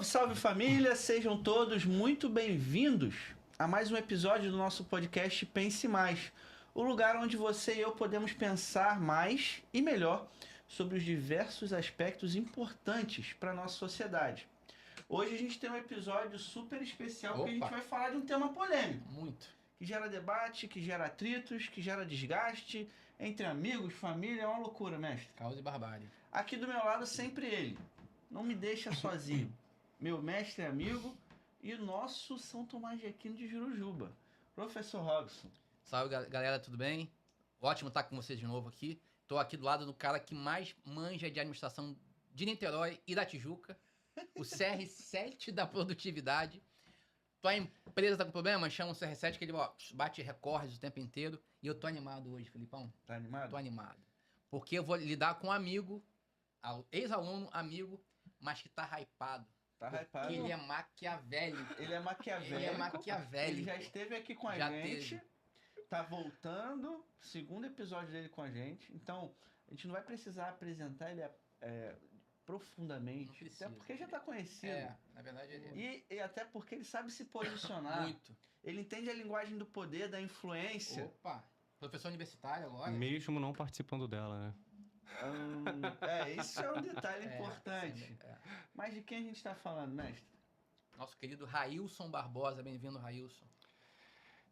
Salve, salve família, sejam todos muito bem-vindos a mais um episódio do nosso podcast Pense Mais, o lugar onde você e eu podemos pensar mais e melhor sobre os diversos aspectos importantes para a nossa sociedade. Hoje a gente tem um episódio super especial porque a gente vai falar de um tema polêmico. Muito. Que gera debate, que gera atritos, que gera desgaste entre amigos, família, é uma loucura, mestre. Caos e barbárie. Aqui do meu lado sempre ele, não me deixa sozinho. Meu mestre amigo e o nosso São Tomás de Aquino de Jurujuba, professor Robson. Salve, galera, tudo bem? Ótimo estar com vocês de novo aqui. Tô aqui do lado do cara que mais manja de administração de Niterói e da Tijuca, o CR7 da produtividade. Tua empresa tá com problema? Chama o CR7 que ele bate recordes o tempo inteiro. E eu tô animado hoje, Felipão. Tá animado? Tô animado. Porque eu vou lidar com um amigo, ex-aluno, amigo, mas que tá hypado. Tá hypado. Porque ele é maquiavélico. Ele é maquiavélico. Ele é maquiavélico. Ele já esteve aqui com a gente. Tá voltando, segundo episódio dele com a gente. Então, a gente não vai precisar apresentar ele profundamente. Até porque já tá conhecido. Na verdade ele E até porque ele sabe se posicionar. Muito. Ele entende a linguagem do poder, da influência. Opa! Professor universitário agora. Mesmo não participando dela, né? Isso é um detalhe importante. Sim, Mas de quem a gente está falando, mestre? Nosso querido Railson Barbosa. Bem-vindo, Railson.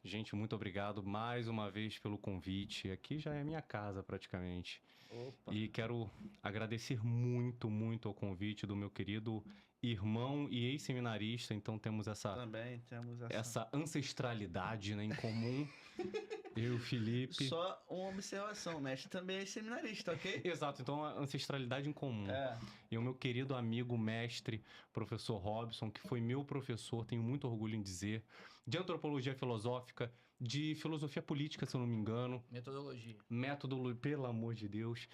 Gente, muito obrigado mais uma vez pelo convite. Aqui já é minha casa, praticamente. Opa. E quero agradecer muito, muito ao convite do meu querido irmão e ex-seminarista. Então temos Também temos essa ancestralidade, né, em comum. Eu e o Felipe. Só uma observação, o mestre também é seminarista, ok? Exato, então a ancestralidade em comum. E o meu querido amigo, mestre, professor Robson, que foi meu professor, tenho muito orgulho em dizer, de antropologia filosófica, de filosofia política, se eu não me engano. Metodologia, pelo amor de Deus.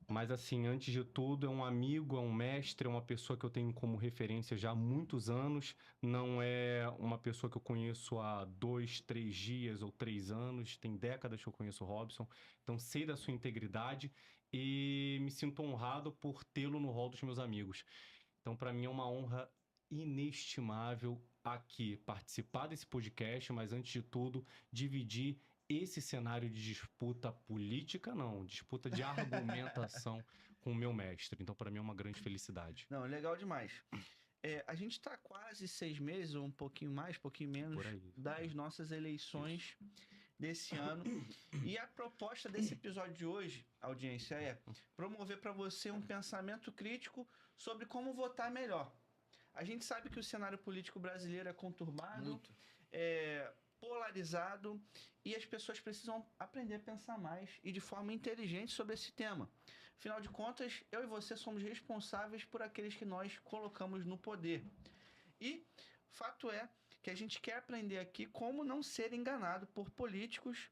Mas assim, antes de tudo, é um amigo, é um mestre, é uma pessoa que eu tenho como referência já há muitos anos. Não é uma pessoa que eu conheço há 2, 3 dias ou 3 anos. Tem décadas que eu conheço o Robson. Então sei da sua integridade e me sinto honrado por tê-lo no rol dos meus amigos. Então para mim é uma honra inestimável aqui participar desse podcast, mas antes de tudo, dividir esse cenário de disputa política, não, disputa de argumentação com o meu mestre. Então, para mim, é uma grande felicidade. Não, legal demais. A gente está quase 6 meses, ou um pouquinho mais, um pouquinho menos, das nossas eleições desse ano. E a proposta desse episódio de hoje, audiência, é promover para você um pensamento crítico sobre como votar melhor. A gente sabe que o cenário político brasileiro é conturbado, muito. Polarizado, e as pessoas precisam aprender a pensar mais e de forma inteligente sobre esse tema. Afinal de contas, eu e você somos responsáveis por aqueles que nós colocamos no poder. E fato é que a gente quer aprender aqui como não ser enganado por políticos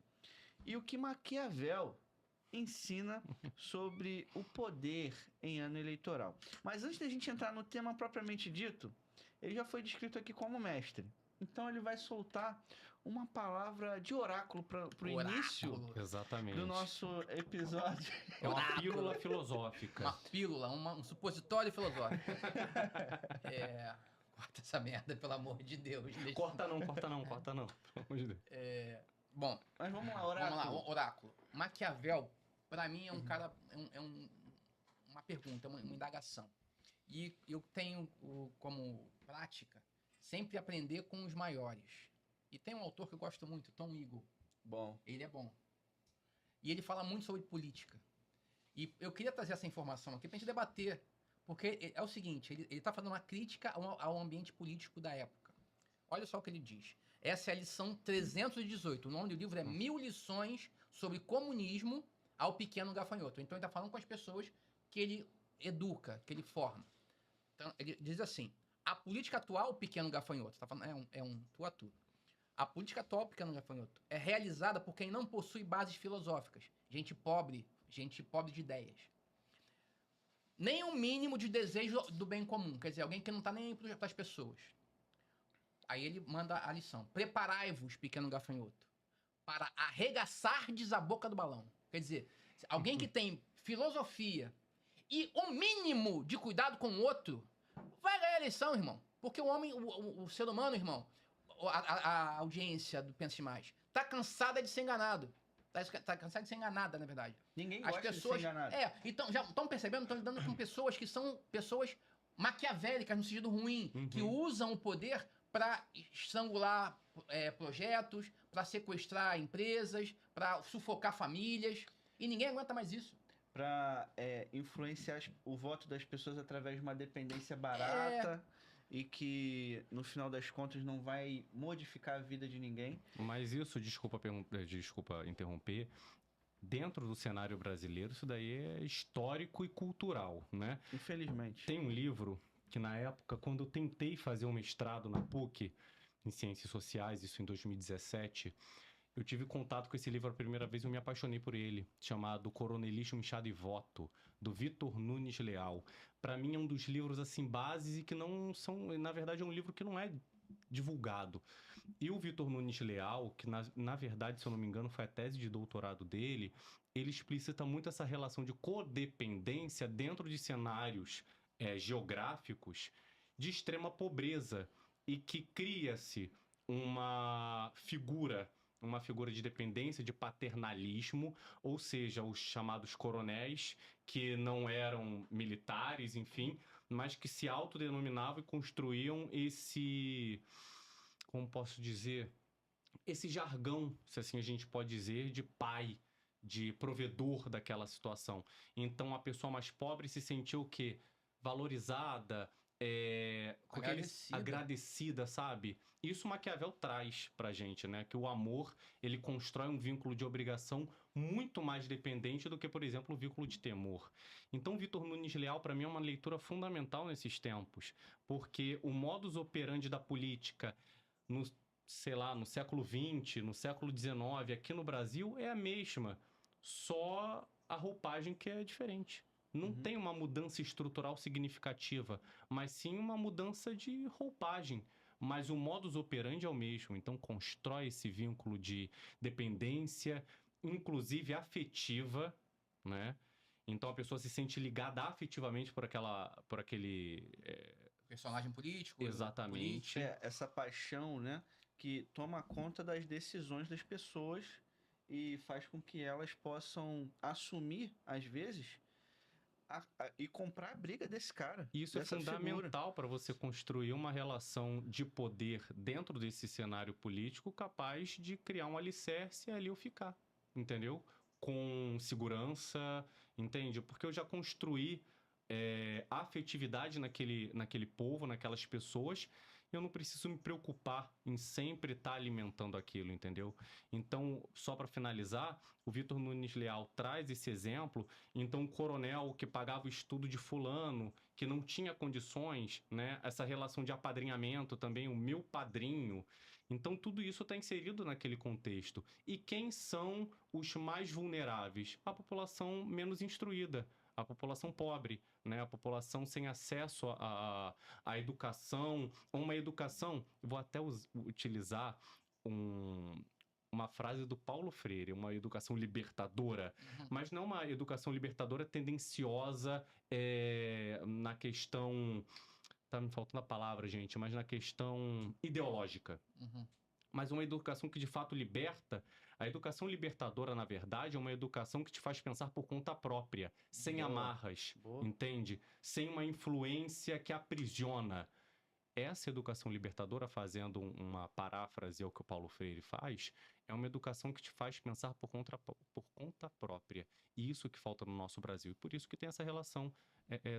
e o que Maquiavel ensina sobre o poder em ano eleitoral. Mas antes da gente entrar no tema propriamente dito, ele já foi descrito aqui como mestre. Então ele vai soltar uma palavra de oráculo para o início. Exatamente. Do nosso episódio. É uma pílula filosófica. Uma pílula, um supositório filosófico. Corta essa merda, pelo amor de Deus. Corta não. Pelo amor de Deus. Bom, mas vamos lá, oráculo. Vamos lá, oráculo. Maquiavel, para mim, é um cara... uma pergunta, uma indagação. E eu tenho como prática sempre aprender com os maiores. E tem um autor que eu gosto muito, Tom Eagle. Bom. Ele é bom. E ele fala muito sobre política. E eu queria trazer essa informação aqui pra gente debater. Porque é o seguinte, ele tá fazendo uma crítica ao ambiente político da época. Olha só o que ele diz. Essa é a lição 318. O nome do livro é 1000 lições sobre comunismo ao pequeno gafanhoto. Então ele tá falando com as pessoas que ele educa, que ele forma. Então ele diz assim: a política atual, pequeno gafanhoto, tá falando, é um tu a tu. A política atual, pequeno gafanhoto, é realizada por quem não possui bases filosóficas. Gente pobre de ideias. Nem um mínimo de desejo do bem comum. Quer dizer, alguém que não tá nem aí para as pessoas. Aí ele manda a lição. Preparai-vos, pequeno gafanhoto, para arregaçardes a boca do balão. Quer dizer, alguém que tem filosofia e o mínimo de cuidado com o outro vai ganhar eleição, irmão. Porque o homem, o ser humano, irmão, a audiência do Pense Mais, tá cansada de ser enganado. Tá cansada de ser enganada, na verdade. Ninguém As gosta pessoas. de ser enganado. Então, já estão percebendo? Estão lidando com pessoas que são pessoas maquiavélicas, no sentido ruim, que usam o poder para estrangular projetos, para sequestrar empresas, para sufocar famílias. E ninguém aguenta mais isso. Para influenciar o voto das pessoas através de uma dependência barata e que, no final das contas, não vai modificar a vida de ninguém. Mas isso, desculpa interromper, dentro do cenário brasileiro, isso daí é histórico e cultural, né? Infelizmente. Tem um livro que, na época, quando eu tentei fazer um mestrado na PUC, em Ciências Sociais, isso em 2017, eu tive contato com esse livro a primeira vez e eu me apaixonei por ele, chamado Coronelismo, Inchado e Voto, do Vitor Nunes Leal. Para mim é um dos livros assim bases e que não são, na verdade é um livro que não é divulgado. E o Vitor Nunes Leal, que na verdade, se eu não me engano, foi a tese de doutorado dele, ele explicita muito essa relação de codependência dentro de cenários geográficos de extrema pobreza e que cria-se uma figura de dependência, de paternalismo, ou seja, os chamados coronéis, que não eram militares, enfim, mas que se autodenominavam e construíam esse, como posso dizer, esse jargão, se assim a gente pode dizer, de pai, de provedor daquela situação. Então a pessoa mais pobre se sentiu o quê? Valorizada, agradecida, sabe? Isso Maquiavel traz pra gente, né? Que o amor, ele constrói um vínculo de obrigação muito mais dependente do que, por exemplo, o vínculo de temor. Então, Vitor Nunes Leal, para mim, é uma leitura fundamental nesses tempos, porque o modus operandi da política no século XX, no século XIX, aqui no Brasil, é a mesma, só a roupagem que é diferente. Não tem uma mudança estrutural significativa, mas sim uma mudança de roupagem. Mas o modus operandi é o mesmo. Então, constrói esse vínculo de dependência, inclusive afetiva, né? Então, a pessoa se sente ligada afetivamente por aquele... Personagem político. Exatamente. Essa paixão, né? Que toma conta das decisões das pessoas e faz com que elas possam assumir, às vezes... e comprar a briga desse cara. Isso é fundamental para você construir uma relação de poder dentro desse cenário político capaz de criar um alicerce e ali eu ficar, entendeu? Com segurança, entende? Porque eu já construí afetividade naquele povo, naquelas pessoas, eu não preciso me preocupar em sempre estar alimentando aquilo, entendeu? Então, só para finalizar, o Vitor Nunes Leal traz esse exemplo. Então, o coronel que pagava o estudo de fulano, que não tinha condições, né? Essa relação de apadrinhamento também, o meu padrinho. Então, tudo isso está inserido naquele contexto. E quem são os mais vulneráveis? A população menos instruída, a população pobre, né? A população sem acesso à educação, uma educação, vou até utilizar uma frase do Paulo Freire, uma educação libertadora, mas não uma educação libertadora tendenciosa na questão, tá me faltando a palavra, gente, mas na questão ideológica. Mas uma educação que de fato liberta. A educação libertadora, na verdade, é uma educação que te faz pensar por conta própria, sem amarras, entende? Sem uma influência que aprisiona. Essa educação libertadora, fazendo uma paráfrase ao que o Paulo Freire faz, é uma educação que te faz pensar por conta própria. E isso que falta no nosso Brasil. E por isso que tem essa relação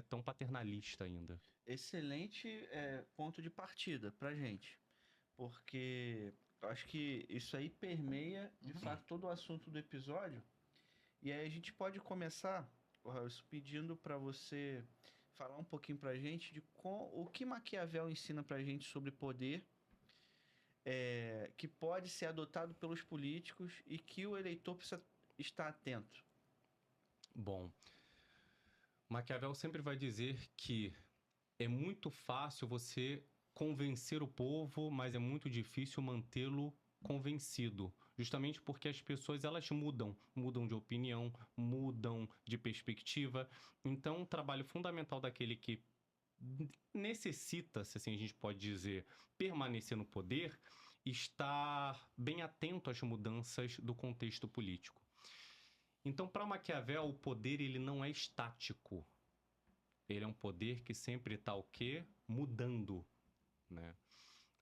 tão paternalista ainda. Excelente ponto de partida pra gente. Porque eu acho que isso aí permeia, de fato, todo o assunto do episódio. E aí a gente pode começar, pedindo para você falar um pouquinho pra gente de o que Maquiavel ensina pra gente sobre poder, que pode ser adotado pelos políticos e que o eleitor precisa estar atento. Bom, Maquiavel sempre vai dizer que é muito fácil você convencer o povo, mas é muito difícil mantê-lo convencido, justamente porque as pessoas elas mudam de opinião, mudam de perspectiva. Então, um trabalho fundamental daquele que necessita, se assim a gente pode dizer, permanecer no poder, estar bem atento às mudanças do contexto político. Então, para Maquiavel, o poder ele não é estático. Ele é um poder que sempre está o quê? Mudando, né?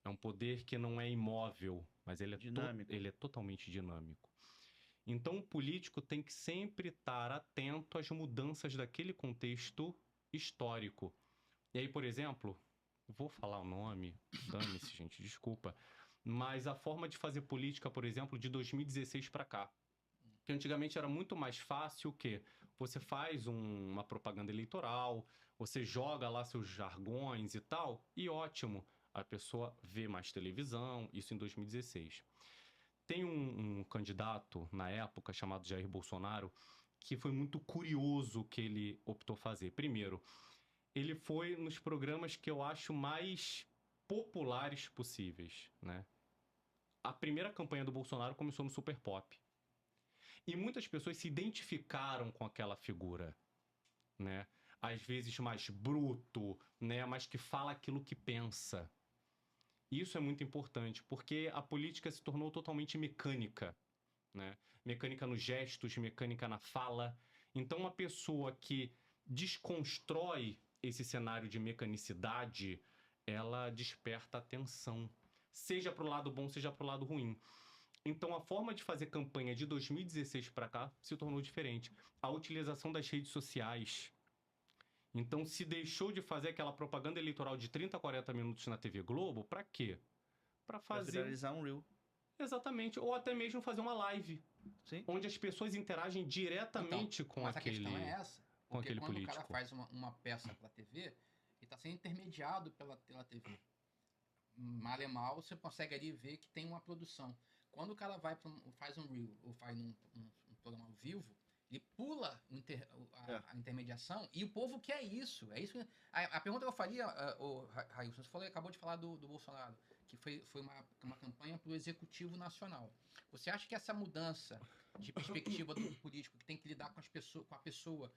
É um poder que não é imóvel, mas ele é totalmente dinâmico. Então, o político tem que sempre estar atento às mudanças daquele contexto histórico. E aí, por exemplo, vou falar o nome, dane-se, gente, desculpa, mas a forma de fazer política, por exemplo, de 2016 para cá. Que antigamente era muito mais fácil que você faz uma propaganda eleitoral, você joga lá seus jargões e tal, e ótimo, a pessoa vê mais televisão, isso em 2016. Tem um candidato na época chamado Jair Bolsonaro que foi muito curioso o que ele optou fazer. Primeiro, ele foi nos programas que eu acho mais populares possíveis, né? A primeira campanha do Bolsonaro começou no Super Pop. E muitas pessoas se identificaram com aquela figura, né? Às vezes mais bruto, né? Mas que fala aquilo que pensa. Isso é muito importante, porque a política se tornou totalmente mecânica, né? Mecânica nos gestos, mecânica na fala. Então, uma pessoa que desconstrói esse cenário de mecanicidade, ela desperta atenção. Seja para o lado bom, seja para o lado ruim. Então, a forma de fazer campanha de 2016 para cá se tornou diferente. A utilização das redes sociais. Então, se deixou de fazer aquela propaganda eleitoral de 30 a 40 minutos na TV Globo, para quê? Para fazer... Pra viralizar um Reel. Exatamente. Ou até mesmo fazer uma live. Sim. Onde as pessoas interagem diretamente com mas aquele... Mas a questão é essa. Com aquele quando político. O cara faz uma peça pra TV, ele está sendo intermediado pela TV. Mal é mal, você consegue ali ver que tem uma produção. Quando o cara faz um reel ou faz um programa ao vivo, ele pula a intermediação e o povo quer isso. É isso. A pergunta que eu faria, Railson, você acabou de falar do Bolsonaro, que foi uma campanha para o Executivo Nacional. Você acha que essa mudança de perspectiva do político que tem que lidar com a pessoa,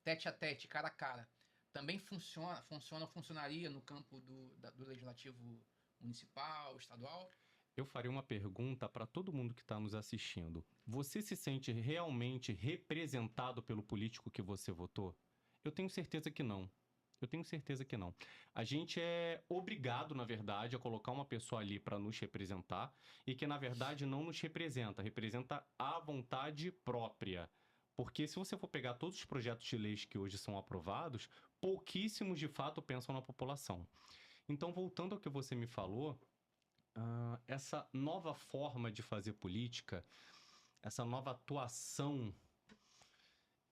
tete a tete, cara a cara, também funcionaria no campo do legislativo municipal, estadual? Eu faria uma pergunta para todo mundo que está nos assistindo. Você se sente realmente representado pelo político que você votou? Eu tenho certeza que não. Eu tenho certeza que não. A gente é obrigado, na verdade, a colocar uma pessoa ali para nos representar e que, na verdade, não nos representa a vontade própria. Porque se você for pegar todos os projetos de leis que hoje são aprovados, pouquíssimos, de fato, pensam na população. Então, voltando ao que você me falou, essa nova forma de fazer política, essa nova atuação,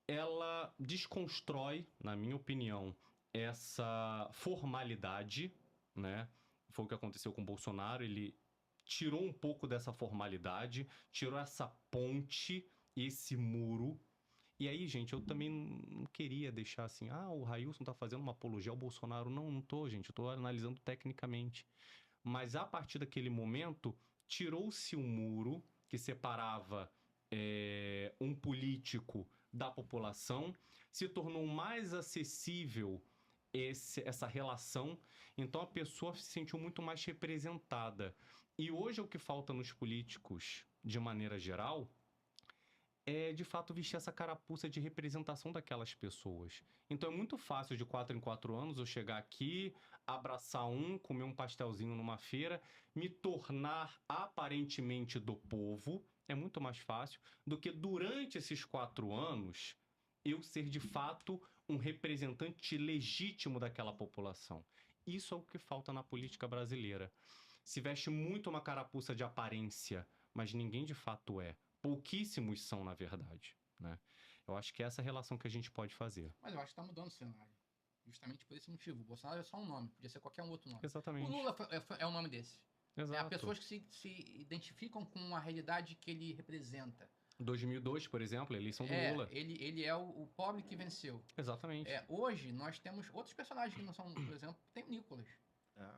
ela desconstrói, na minha opinião, essa formalidade, né? Foi o que aconteceu com o Bolsonaro, ele tirou um pouco dessa formalidade, tirou essa ponte, esse muro. E aí, gente, eu também não queria deixar assim, o Railson tá fazendo uma apologia ao Bolsonaro. Não tô, gente, eu tô analisando tecnicamente. Mas a partir daquele momento, tirou-se um muro que separava um político da população, se tornou mais acessível essa relação, então a pessoa se sentiu muito mais representada. E hoje o que falta nos políticos, de maneira geral, é de fato vestir essa carapuça de representação daquelas pessoas. Então é muito fácil de 4 em 4 anos eu chegar aqui, abraçar comer um pastelzinho numa feira, me tornar aparentemente do povo, é muito mais fácil do que durante esses 4 anos eu ser de fato um representante legítimo daquela população. Isso é o que falta na política brasileira. Se veste muito uma carapuça de aparência, mas ninguém de fato é. Pouquíssimos são, na verdade, né? Eu acho que é essa relação que a gente pode fazer. Mas eu acho que está mudando o cenário. Justamente por esse motivo. O Bolsonaro é só um nome. Podia ser qualquer um outro nome. Exatamente. O Lula é um nome desse. Exato. Há pessoas que se identificam com a realidade que ele representa. 2002, por exemplo, a eleição do Lula. Ele é o pobre que venceu. Exatamente. Hoje, nós temos outros personagens que não são, por exemplo, tem o Nicolas.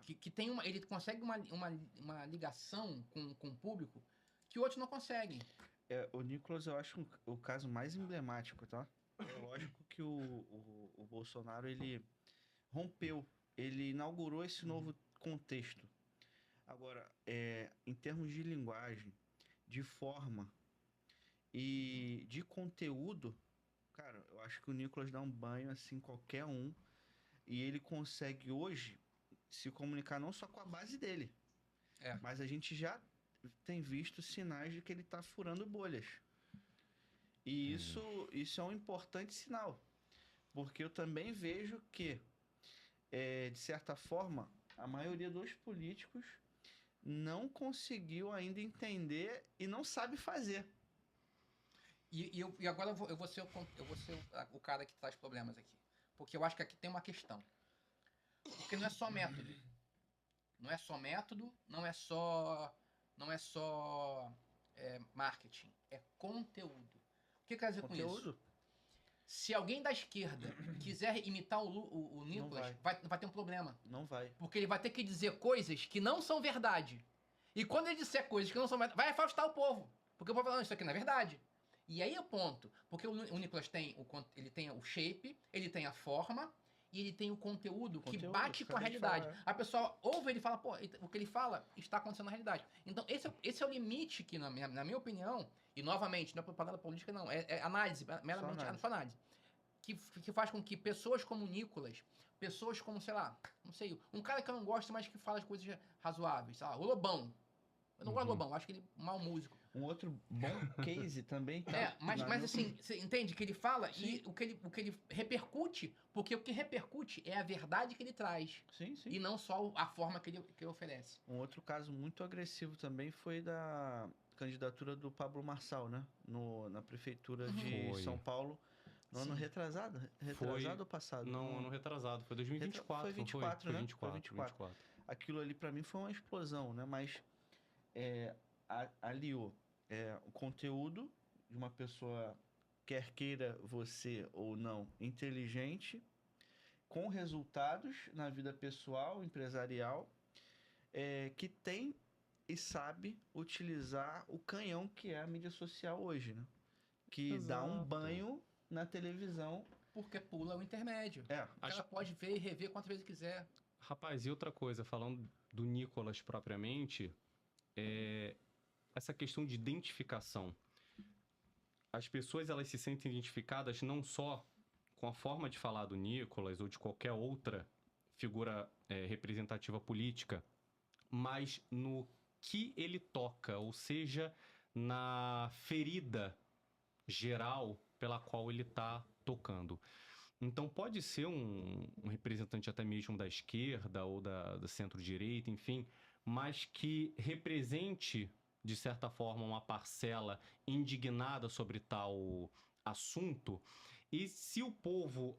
Que tem ele consegue uma ligação com o público que outros não conseguem. O Nicolas, eu acho o caso mais emblemático, tá? É lógico que o Bolsonaro, ele rompeu ele inaugurou esse novo contexto. Agora, em termos de linguagem, de forma e de conteúdo, cara, eu acho que o Nicolas dá um banho assim em qualquer um, e ele consegue hoje se comunicar não só com a base dele, mas a gente já tem visto sinais de que ele está furando bolhas. E isso é um importante sinal, porque eu também vejo que, de certa forma, a maioria dos políticos não conseguiu ainda entender e não sabe fazer. E agora eu vou ser o cara que traz problemas aqui. Porque eu acho que aqui tem uma questão. Porque não é só método. Não é só método, não é só marketing. É conteúdo. O que quer dizer com isso? Se alguém da esquerda quiser imitar o Nicolas, vai ter um problema. Não vai. Porque ele vai ter que dizer coisas que não são verdade. E quando ele disser coisas que não são verdade, vai afastar o povo. Porque o povo vai falar, isso aqui não é verdade. E aí é o ponto. Porque o Nicolas tem o shape, ele tem a forma, e ele tem o conteúdo que bate com a realidade. A pessoa ouve ele e fala, pô, o que ele fala está acontecendo na realidade. Então, esse é o limite que, na minha opinião, e novamente, não é propaganda política, não, é análise, meramente análise. Que faz com que pessoas como o Nicolas, pessoas como, sei lá, não sei, um cara que eu não gosto, mas que fala as coisas razoáveis, sei lá, o Lobão. Eu não gosto do Lobão, acho que ele é um mau músico. Um outro bom case também tá. Mas assim, você entende que ele fala e o que ele repercute, porque o que repercute é a verdade que ele traz. Sim. E não só a forma que ele oferece. Um outro caso muito agressivo também foi da candidatura do Pablo Marçal, né? Na prefeitura de São Paulo. No ano retrasado? Retrasado ou passado? Não, ano retrasado. Foi 2024. Foi 24, né? Foi 24. Aquilo ali pra mim foi uma explosão, né? Mas aliou o conteúdo de uma pessoa, quer queira você ou não, inteligente, com resultados na vida pessoal, empresarial, que tem e sabe utilizar o canhão que é a mídia social hoje, né? Que dá um banho na televisão. Porque pula o intermédio. O cara pode ver e rever quantas vezes quiser. Rapaz, e outra coisa, falando do Nicolas propriamente, essa questão de identificação. As pessoas, elas se sentem identificadas não só com a forma de falar do Nicolas ou de qualquer outra figura representativa política, mas no que ele toca, ou seja, na ferida geral pela qual ele está tocando. Então pode ser um representante até mesmo da esquerda ou da centro-direita, enfim, mas que represente, de certa forma, uma parcela indignada sobre tal assunto. E se o povo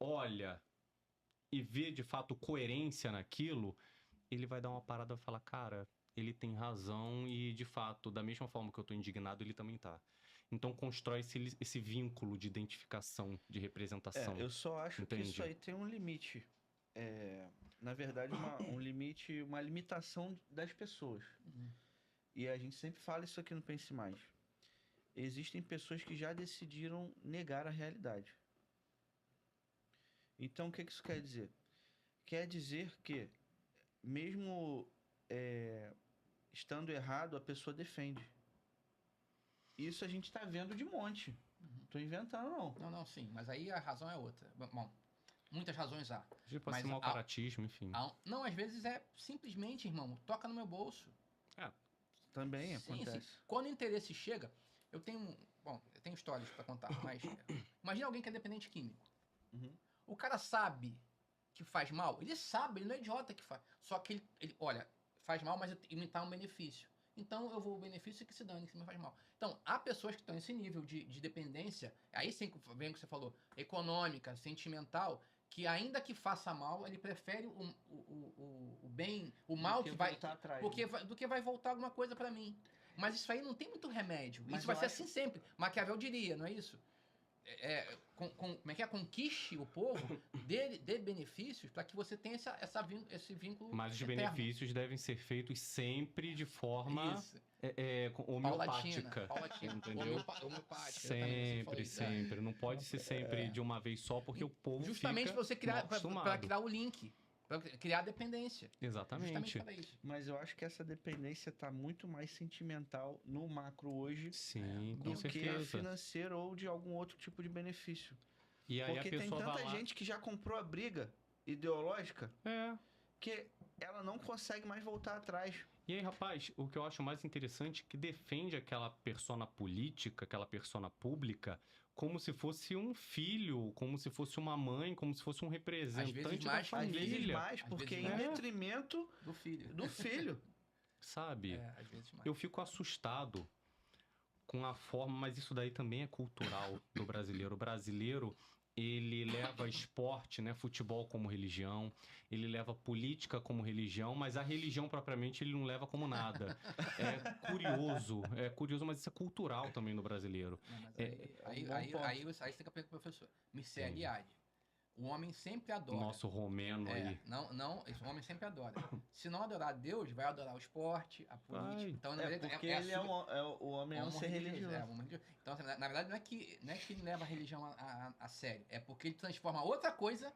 olha e vê, de fato, coerência naquilo, ele vai dar uma parada e falar, cara, ele tem razão e, de fato, da mesma forma que eu tô indignado, ele também tá. Então constrói esse vínculo de identificação, de representação. Eu só acho que isso aí tem um limite. Na verdade, um limite, uma limitação das pessoas. E a gente sempre fala isso aqui no Pense Mais. Existem pessoas que já decidiram negar a realidade. Então, o que isso quer dizer? Quer dizer que, mesmo estando errado, a pessoa defende. Isso a gente tá vendo de monte. Tô inventando, não. Não, sim. Mas aí a razão é outra. Bom, muitas razões há. Pode ser mau caratismo, enfim. Não, às vezes é simplesmente, irmão, toca no meu bolso. Também acontece. Sim. Quando o interesse chega, eu tenho histórias para contar, mas imagina alguém que é dependente químico. O cara sabe que faz mal. Ele sabe, ele não é idiota que faz. Só que ele olha, faz mal, mas ele me dá um benefício. Então eu vou o benefício que se dane, que se me faz mal. Então, há pessoas que estão nesse nível de dependência, aí sim, vem o que você falou, econômica, sentimental, que ainda que faça mal, ele prefere o bem, o mal que vai atrás, do que vai voltar alguma coisa pra mim. Mas isso aí não tem muito remédio. Isso vai ser assim sempre. Maquiavel diria, não é isso? Como é que é? Conquiste o povo, dê benefícios para que você tenha esse vínculo. Mas os benefícios devem ser feitos sempre de forma homeopática. Paulatina. Homeopática. Sempre. Não pode ser sempre de uma vez só, porque o povo justamente fica para criar o link. Pra criar dependência. Exatamente. Justamente para isso. Mas eu acho que essa dependência tá muito mais sentimental no macro hoje Sim, do com que certeza. financeiro ou de algum outro tipo de benefício. E aí Porque a tem pessoa tanta vai lá... gente que já comprou a briga ideológica É. que ela não consegue mais voltar atrás. E aí, rapaz, o que eu acho mais interessante é que defende aquela persona política, aquela persona pública, como se fosse um filho, como se fosse uma mãe, como se fosse um representante da mais, às família. Às vezes mais, Às porque vezes em mais. detrimento Do filho. do filho. Sabe? Às vezes mais. Eu fico assustado com a forma, mas isso daí também é cultural do brasileiro. O brasileiro, ele leva esporte, né, futebol como religião, ele leva política como religião, mas a religião propriamente ele não leva como nada. É curioso, mas isso é cultural também no brasileiro. Não, mas um bom ponto. aí você tem que aprender com o professor. Miceli Entendi. Eliade. O homem sempre adora. Nosso romeno aí. Esse homem sempre adora. Se não adorar Deus, vai adorar o esporte, a política. Vai. Então, na verdade, Porque ele o homem é um ser religioso. um homem religioso. Então, assim, na verdade, não é que ele leva a religião a sério. É porque ele transforma outra coisa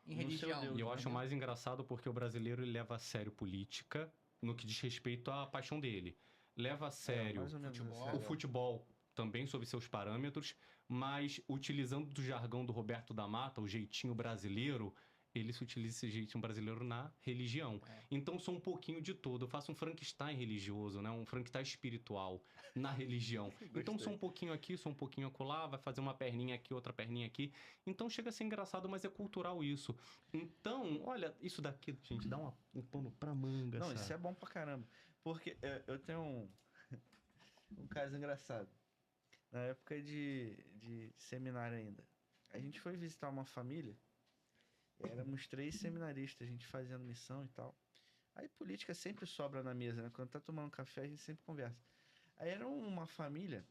em No seu religião. Deus. E eu acho entendeu? mais engraçado porque o brasileiro ele leva a sério política no que diz respeito à paixão dele. Leva a sério mais ou menos futebol. essa o futebol também sob seus parâmetros, mas utilizando do jargão do Roberto da Mata, o jeitinho brasileiro, ele se utiliza esse jeitinho brasileiro na religião. Então sou um pouquinho de tudo. Eu faço um Frankenstein religioso, né? Um Frankenstein espiritual na religião. Então sou um pouquinho aqui, sou um pouquinho acolá, vai fazer uma perninha aqui, outra perninha aqui. Então chega a ser engraçado, mas é cultural isso. Então, olha, isso daqui, gente, dá um pano pra manga, Não, sabe? isso é bom pra caramba. Porque eu tenho um caso engraçado. Na época de seminário ainda. A gente foi visitar uma família. Éramos 3 seminaristas, a gente fazendo missão e tal. Aí política sempre sobra na mesa, né? Quando tá tomando café, a gente sempre conversa. Aí era uma família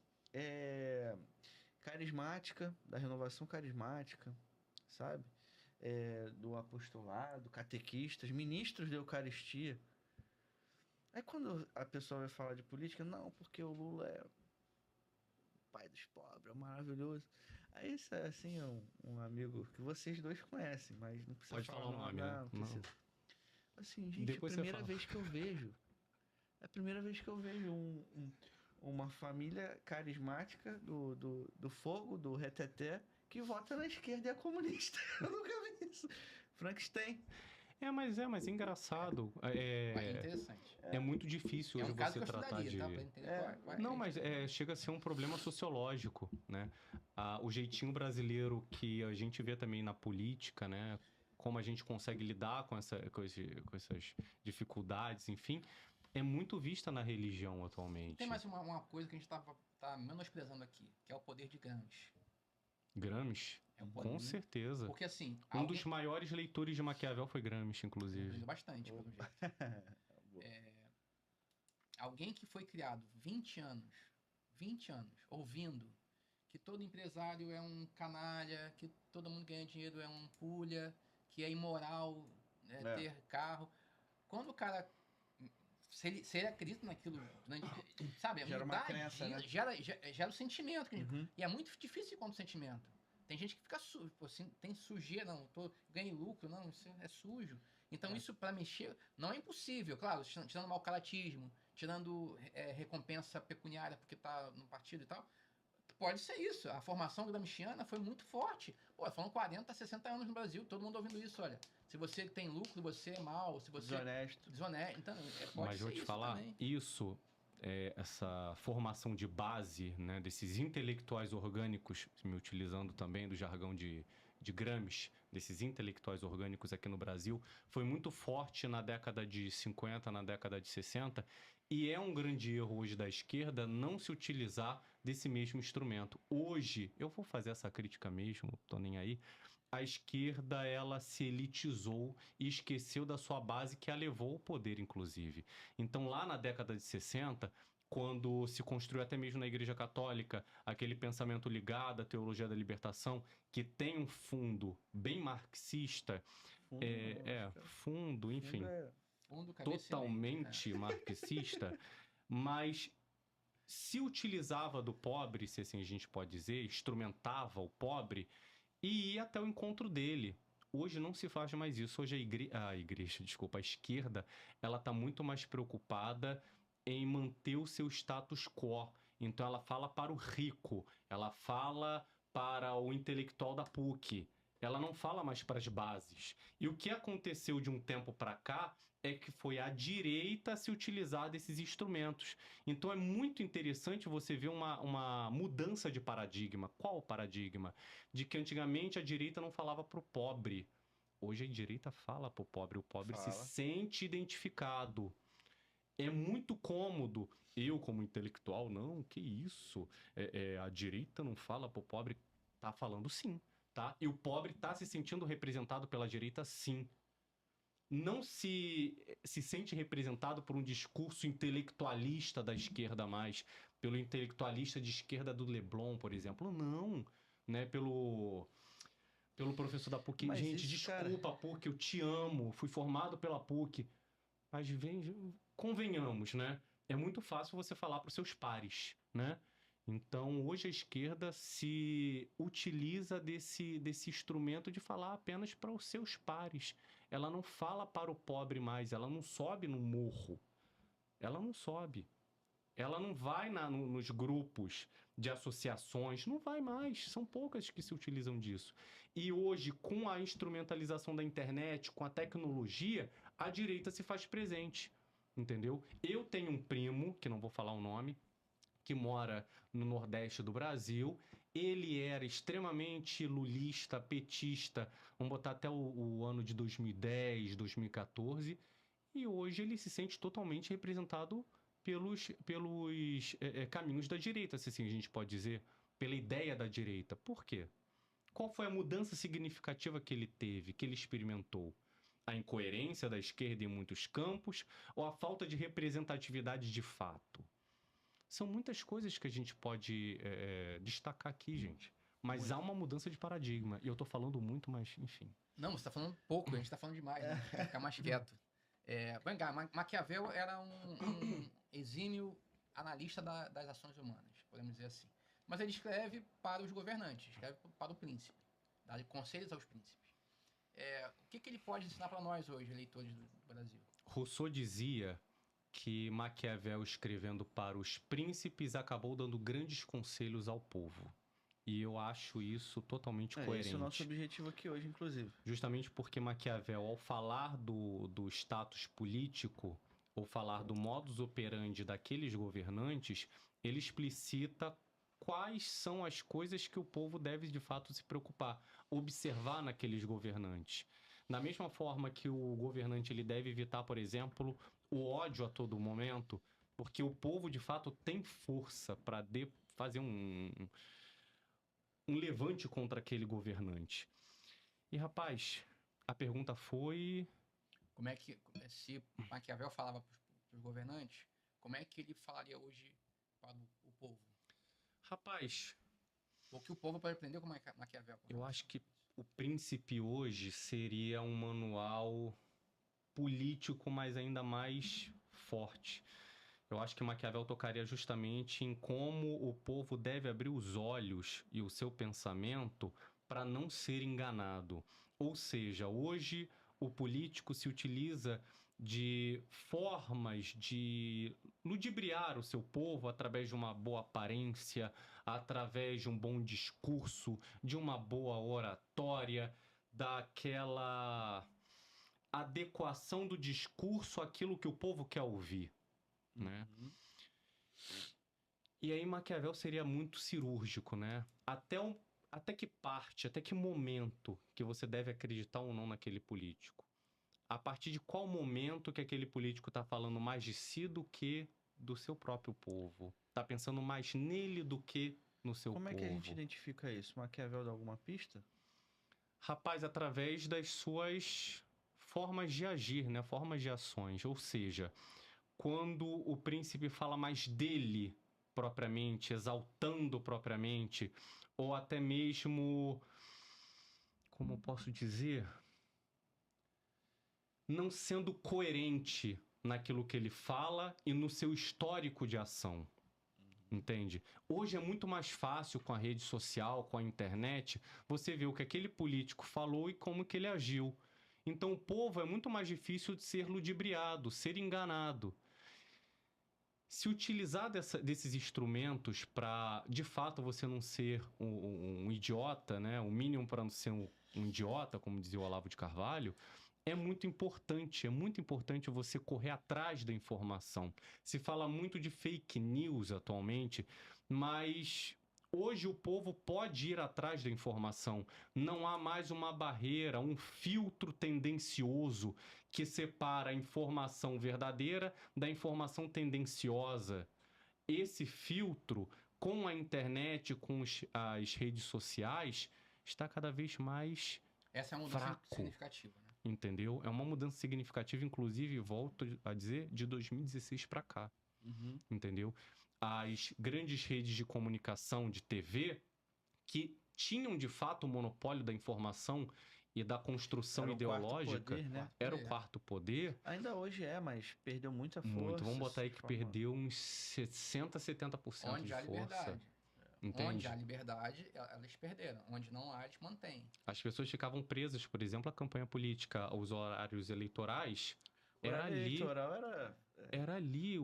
carismática, da renovação carismática, sabe? Do apostolado, catequistas, ministros da Eucaristia. Aí quando a pessoa vai falar de política, não, porque o Lula é o pai dos pobres, é maravilhoso. Aí isso é assim, um amigo que vocês dois conhecem, mas não precisa Pode falar falar o nome, né? não precisa. Assim, gente, Depois é a você primeira fala. vez que eu vejo. É a primeira vez que eu vejo uma família carismática do fogo, do reteté, que vota na esquerda e é comunista. Eu nunca vi isso. Frankenstein. Mas é engraçado. É interessante. É muito difícil É hoje um caso você que eu tratar estudaria, de... tá? Pra entender qual é Não, a mas chega a ser um problema sociológico, né? O jeitinho brasileiro que a gente vê também na política, né? Como a gente consegue lidar com essas dificuldades, enfim, é muito vista na religião atualmente. Tem mais uma coisa que a gente tá menosprezando aqui, que é o poder de Gramsci. Gramsci? É um poder. Com certeza. Porque assim... Dos maiores leitores de Maquiavel foi Gramsci, inclusive. Bastante, pelo jeito. Alguém que foi criado 20 anos, ouvindo que todo empresário é um canalha, que todo mundo ganha dinheiro é um pulha, que é imoral ter carro. Quando o cara... Se ele acredita naquilo, né, sabe? Gera uma crença, né? Gera o sentimento. Uhum. E é muito difícil contra o sentimento. Tem gente que fica sujo, assim, tem sujeira, não, ganhei lucro, não, isso é sujo. Então isso para mexer não é impossível, claro, tirando mau caratismo, tirando recompensa pecuniária porque tá no partido e tal. Pode ser isso. A formação gramsciana foi muito forte. Pô, foram 40, 60 anos no Brasil, todo mundo ouvindo isso, olha. Se você tem lucro, você é mal, se você... Desonesto. Então, pode Mas ser vou te isso falar, também. essa formação de base, né, desses intelectuais orgânicos, me utilizando também do jargão de Gramsci, desses intelectuais orgânicos aqui no Brasil, foi muito forte na década de 50, na década de 60, e é um grande erro hoje da esquerda não se utilizar desse mesmo instrumento. Hoje, eu vou fazer essa crítica mesmo, tô nem aí, a esquerda, ela se elitizou e esqueceu da sua base que a levou ao poder, inclusive. Então, lá na década de 60, quando se construiu até mesmo na Igreja Católica aquele pensamento ligado à teologia da libertação, que tem um fundo bem marxista, enfim, totalmente marxista, mas se utilizava do pobre, se assim a gente pode dizer, instrumentava o pobre, e ia até o encontro dele. Hoje não se faz mais isso. Hoje a igreja, desculpa, a esquerda, ela está muito mais preocupada em manter o seu status quo. Então ela fala para o rico, ela fala para o intelectual da PUC, ela não fala mais para as bases. E o que aconteceu de um tempo para cá é que foi a direita se utilizar desses instrumentos. Então é muito interessante você ver uma mudança de paradigma. Qual o paradigma? De que antigamente a direita não falava para o pobre. Hoje a direita fala para o pobre se sente identificado. É muito cômodo. Eu, como intelectual, não, que isso? A direita não fala para o pobre. Tá falando sim, tá? E o pobre tá se sentindo representado pela direita, sim. Não se sente representado por um discurso intelectualista da esquerda mais, pelo intelectualista de esquerda do Leblon, por exemplo. Não, né? Pelo professor da PUC. Mas gente, isso, desculpa, PUC, eu te amo, fui formado pela PUC. Mas convenhamos, né? É muito fácil você falar para os seus pares, né? Então, hoje a esquerda se utiliza desse instrumento de falar apenas para os seus pares. Ela não fala para o pobre mais, ela não sobe no morro. Ela não sobe. Ela não vai nos grupos de associações, não vai mais. São poucas que se utilizam disso. E hoje, com a instrumentalização da internet, com a tecnologia, a direita se faz presente, entendeu? Eu tenho um primo, que não vou falar o nome, que mora no Nordeste do Brasil. Ele era extremamente lulista, petista, vamos botar até o ano de 2010, 2014, e hoje ele se sente totalmente representado pelos caminhos da direita, se assim a gente pode dizer, pela ideia da direita. Por quê? Qual foi a mudança significativa que ele teve, que ele experimentou? A incoerência da esquerda em muitos campos ou a falta de representatividade de fato? São muitas coisas que a gente pode destacar aqui, gente. Mas há uma mudança de paradigma. E eu tô falando muito, mas enfim. Não, você tá falando pouco, a gente tá falando demais, né? Tem que ficar mais quieto. Vem cá, Maquiavel era um exímio analista das ações humanas, podemos dizer assim. Mas ele escreve para os governantes, escreve para o príncipe, dá conselhos aos príncipes. O que ele pode ensinar para nós hoje, eleitores do Brasil? Rousseau dizia que Maquiavel, escrevendo para os príncipes, acabou dando grandes conselhos ao povo. E eu acho isso totalmente coerente. Esse é o nosso objetivo aqui hoje, inclusive. Justamente porque Maquiavel, ao falar do status político, ou falar do modus operandi daqueles governantes, ele explicita quais são as coisas que o povo deve, de fato, se preocupar, observar naqueles governantes. Da mesma forma que o governante ele deve evitar, por exemplo, o ódio a todo momento, porque o povo, de fato, tem força para fazer um levante contra aquele governante. E, rapaz, a pergunta foi... Como é que, se Maquiavel falava para os governantes, como é que ele falaria hoje para o povo? Rapaz... O que o povo pode aprender com Maquiavel? Eu acho que o Príncipe hoje seria um manual político, mas ainda mais forte. Eu acho que Maquiavel tocaria justamente em como o povo deve abrir os olhos e o seu pensamento para não ser enganado. Ou seja, hoje o político se utiliza de formas de ludibriar o seu povo através de uma boa aparência, através de um bom discurso, de uma boa oratória, daquela adequação do discurso àquilo que o povo quer ouvir, né? E aí Maquiavel seria muito cirúrgico, né? Até que parte, até que momento que você deve acreditar ou não naquele político? A partir de qual momento que aquele político está falando mais de si do que do seu próprio povo? Está pensando mais nele do que no seu povo? Como é que a gente identifica isso? Maquiavel dá alguma pista? Rapaz, através das suas formas de agir, né? Formas de ações. Ou seja, quando o príncipe fala mais dele propriamente, exaltando propriamente, ou até mesmo, como eu posso dizer, não sendo coerente naquilo que ele fala e no seu histórico de ação. Entende? Hoje é muito mais fácil com a rede social, com a internet, você ver o que aquele político falou e como que ele agiu. Então o povo é muito mais difícil de ser ludibriado, ser enganado. Se utilizar desses instrumentos para, de fato, você não ser um idiota, né? O mínimo para não ser um idiota, como dizia o Olavo de Carvalho, é muito importante você correr atrás da informação. Se fala muito de fake news atualmente, mas hoje o povo pode ir atrás da informação. Não há mais uma barreira, um filtro tendencioso que separa a informação verdadeira da informação tendenciosa. Esse filtro, com a internet, com as redes sociais, está cada vez mais Essa é uma mudança fraco. significativa, né? Entendeu? É uma mudança significativa, inclusive, volto a dizer, de 2016 para cá. Entendeu? As grandes redes de comunicação, de TV, que tinham de fato o monopólio da informação e da construção Era o quarto ideológica, poder, né? era o quarto poder. Ainda hoje mas perdeu muita força. Muito. Vamos botar aí que forma- perdeu uns 60, 70% Onde de há força. liberdade. Entende? Onde há liberdade, elas perderam. Onde não há, eles mantêm. As pessoas ficavam presas, por exemplo, à campanha política, aos horários eleitorais. O Era horário ali, eleitoral era ali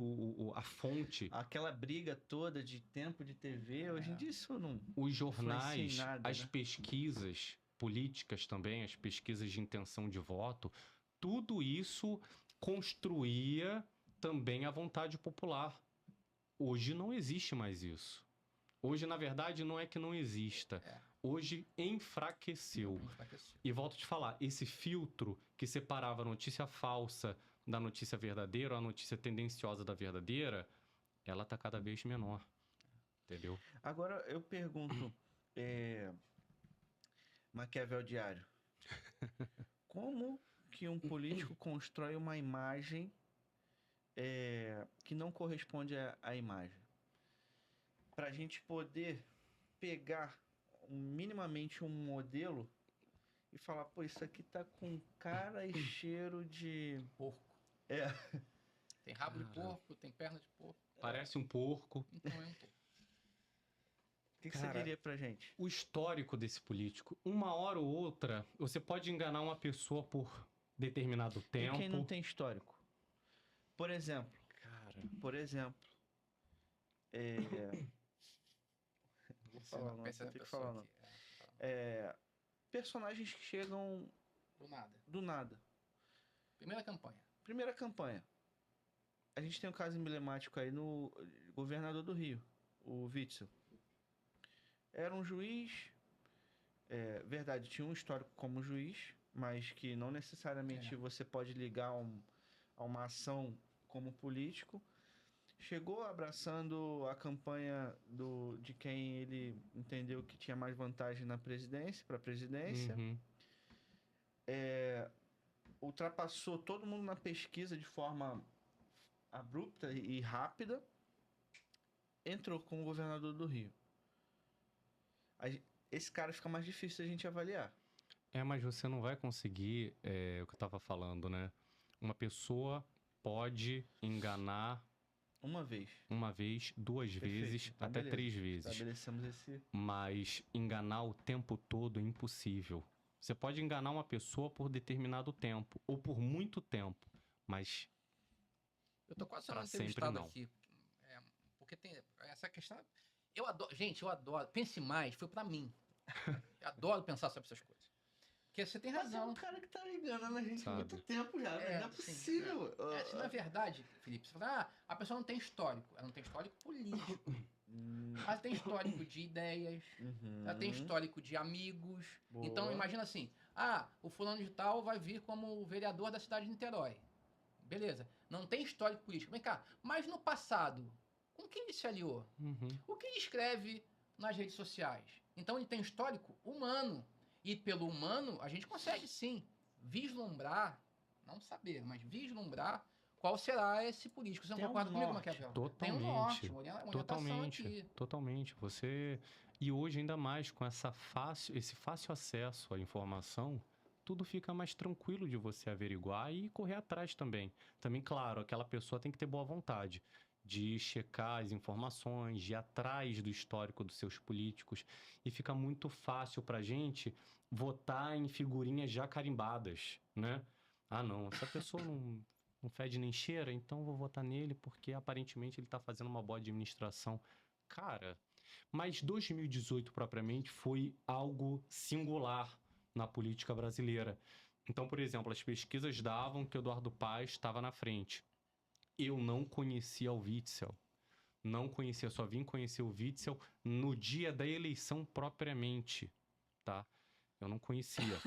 a fonte. aquela briga toda de tempo de TV. Hoje em dia isso não... Os jornais, influencia em nada, as né? pesquisas políticas também, as pesquisas de intenção de voto, tudo isso construía também a vontade popular. Hoje não existe mais isso. Hoje, na verdade, não é que não exista. Hoje enfraqueceu. E volto a te falar, esse filtro que separava a notícia falsa da notícia verdadeira, ou a notícia tendenciosa da verdadeira, ela tá cada vez menor. Entendeu? Agora eu pergunto, Maquiavel Diário, como que um político constrói uma imagem que não corresponde à imagem? Para a gente poder pegar minimamente um modelo e falar, pô, isso aqui tá com cara e cheiro de... Porco. É. Tem rabo de porco, tem perna de porco. Parece um porco. Então é um porco. O que você Cara, diria pra gente? O histórico desse político, uma hora ou outra, você pode enganar uma pessoa por determinado tempo. E quem não tem histórico? Por exemplo, Vou falar, não, Pensa na tem que pessoa falar, não. aqui. Personagens que chegam Do nada. do nada. Primeira campanha. Primeira campanha. A gente tem um caso emblemático aí no governador do Rio, o Witzel. Era um juiz, verdade, tinha um histórico como juiz, mas que não necessariamente você pode ligar a uma ação como político. Chegou abraçando a campanha de quem ele entendeu que tinha mais vantagem na presidência, para a presidência. Uhum. Ultrapassou todo mundo na pesquisa de forma abrupta e rápida. Entrou como governador do Rio. Esse cara fica mais difícil a gente avaliar. Mas você não vai conseguir, o que eu tava falando, né? Uma pessoa pode enganar uma vez, 2 vezes, então, até beleza. 3 vezes. Estabelecemos esse... Mas enganar o tempo todo é impossível. Você pode enganar uma pessoa por determinado tempo, ou por muito tempo, mas Eu tô quase sendo pra sempre entrevistado não. aqui. Porque tem essa questão... Eu adoro... Gente, eu adoro. Pense mais, foi pra mim. Eu adoro pensar sobre essas coisas. Porque você tem razão. Mas é um cara que tá enganando a gente há Sabe. muito tempo já. Não é sim. possível. Se na verdade, Felipe, você fala, a pessoa não tem histórico. Ela não tem histórico político. Ela tem histórico de ideias. Ela tem histórico de amigos. Boa. Então, imagina assim. O fulano de tal vai vir como vereador da cidade de Niterói. Beleza. Não tem histórico político. Vem cá. Mas no passado, com quem ele se aliou? O que ele escreve nas redes sociais? Então, ele tem histórico humano. E pelo humano, a gente consegue, sim, vislumbrar, não saber, mas vislumbrar qual será esse político. Você não Tem concorda comigo, norte. Maquiavel? Totalmente. Tem um norte, uma orientação aqui. Totalmente. E hoje, ainda mais com esse fácil acesso à informação, tudo fica mais tranquilo de você averiguar e correr atrás também. Também, claro, aquela pessoa tem que ter boa vontade. de checar as informações, de ir atrás do histórico dos seus políticos. E fica muito fácil para a gente votar em figurinhas já carimbadas, né? Ah, não, essa pessoa não fede nem cheira, então vou votar nele porque aparentemente ele está fazendo uma boa administração. Cara, mas 2018 propriamente foi algo singular na política brasileira. Então, por exemplo, as pesquisas davam que o Eduardo Paes estava na frente. Eu não conhecia o Witzel. Não conhecia, só vim conhecer o Witzel no dia da eleição propriamente, tá? Eu não conhecia.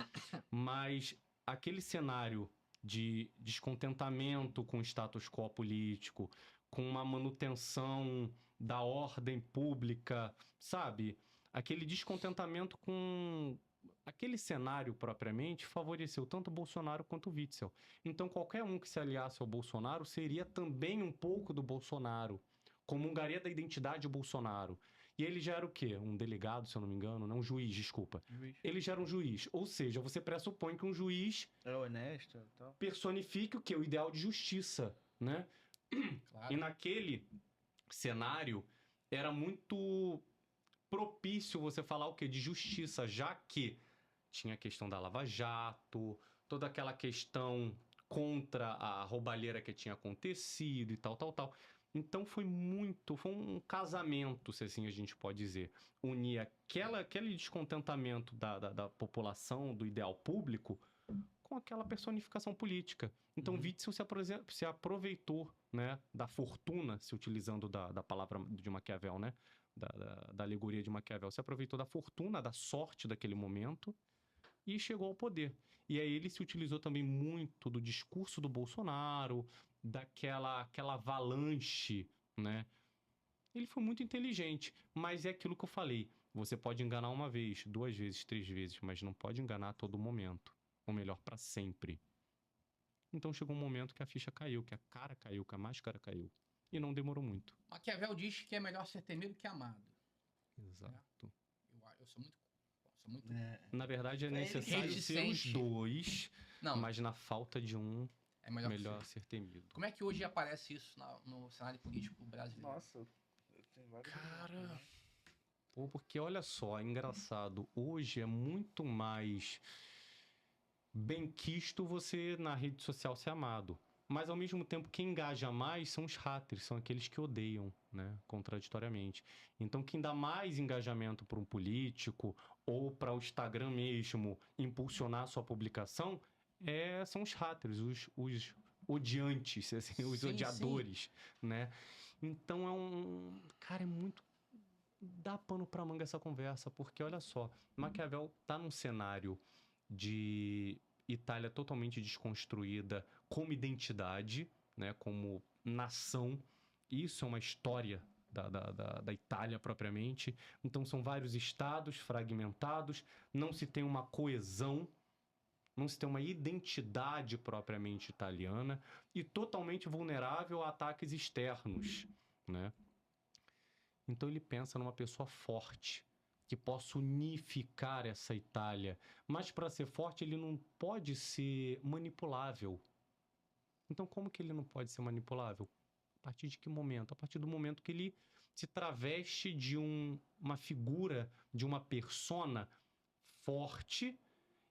Mas aquele cenário de descontentamento com o status quo político, com uma manutenção da ordem pública, sabe? Aquele descontentamento com aquele cenário propriamente favoreceu tanto o Bolsonaro quanto o Witzel. Então, qualquer um que se aliasse ao Bolsonaro seria também um pouco do Bolsonaro, comungaria da identidade Bolsonaro. E ele já era o quê? Um delegado, se eu não me engano, não, um juiz, desculpa. Ele já era um juiz. Ou seja, você pressupõe que um juiz É honesto e tal. personifique o quê? O ideal de justiça, né? Claro. E naquele cenário era muito propício você falar o quê? De justiça, já que tinha a questão da Lava Jato, toda aquela questão contra a roubalheira que tinha acontecido e tal. Então foi um casamento, se assim a gente pode dizer. Unir aquele descontentamento da população, do ideal público, com aquela personificação política. Então Witzel se aproveitou, né, da fortuna, se utilizando da palavra de Maquiavel, né, da alegoria de Maquiavel, se aproveitou da fortuna, da sorte daquele momento e chegou ao poder. E aí ele se utilizou também muito do discurso do Bolsonaro, aquela avalanche, né? Ele foi muito inteligente, mas é aquilo que eu falei. Você pode enganar uma vez, 2 vezes, 3 vezes, mas não pode enganar a todo momento. Ou melhor, para sempre. Então chegou um momento que a ficha caiu, que a cara caiu, que a máscara caiu. E não demorou muito. Maquiavel diz que é melhor ser temido que amado. Exato. Eu sou muito... Na verdade, é Ele necessário ser os reticente. dois, Não, mas na falta de um, é melhor, melhor ser temido. Como é que hoje aparece isso no cenário político brasileiro? Nossa, tem vários. Cara, pô, porque olha só, é engraçado. Hoje é muito mais benquisto você na rede social ser amado. Mas ao mesmo tempo, quem engaja mais são os haters, são aqueles que odeiam, né? Contraditoriamente. Então, quem dá mais engajamento para um político ou para o Instagram mesmo impulsionar a sua publicação são os haters, os odiantes, assim, os Sim, odiadores, né? Então Cara, é muito. Dá pano pra manga essa conversa, porque olha só, Maquiavel tá num cenário de Itália totalmente desconstruída como identidade, né, como nação. Isso é uma história da Itália propriamente. Então são vários estados fragmentados, não se tem uma coesão, não se tem uma identidade propriamente italiana e totalmente vulnerável a ataques externos, né? Então ele pensa numa pessoa forte, que possa unificar essa Itália. Mas para ser forte, ele não pode ser manipulável. Então como que ele não pode ser manipulável? A partir de que momento? A partir do momento que ele se traveste de uma figura, de uma persona forte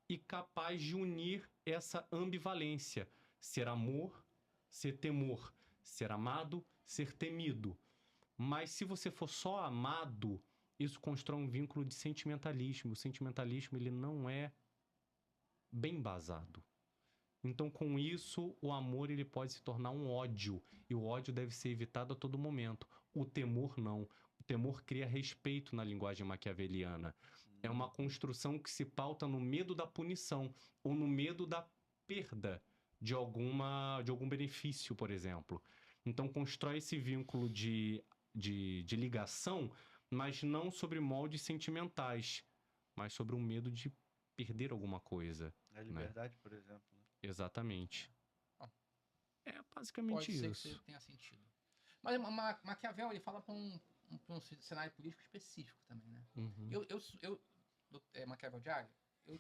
e capaz de unir essa ambivalência. Ser amor, ser temor. Ser amado, ser temido. Mas se você for só amado, isso constrói um vínculo de sentimentalismo. O sentimentalismo, ele não é bem embasado. Então, com isso, o amor ele pode se tornar um ódio. E o ódio deve ser evitado a todo momento. O temor, não. O temor cria respeito na linguagem maquiaveliana. É uma construção que se pauta no medo da punição ou no medo da perda de algum benefício, por exemplo. Então, constrói esse vínculo de ligação, mas não sobre moldes sentimentais, mas sobre um medo de perder alguma coisa. A liberdade, por exemplo. Né? Exatamente. É basicamente Pode ser isso. que tenha sentido. Mas Maquiavel, ele fala para um cenário político específico também, né? Uhum. Maquiavel de Águia, eu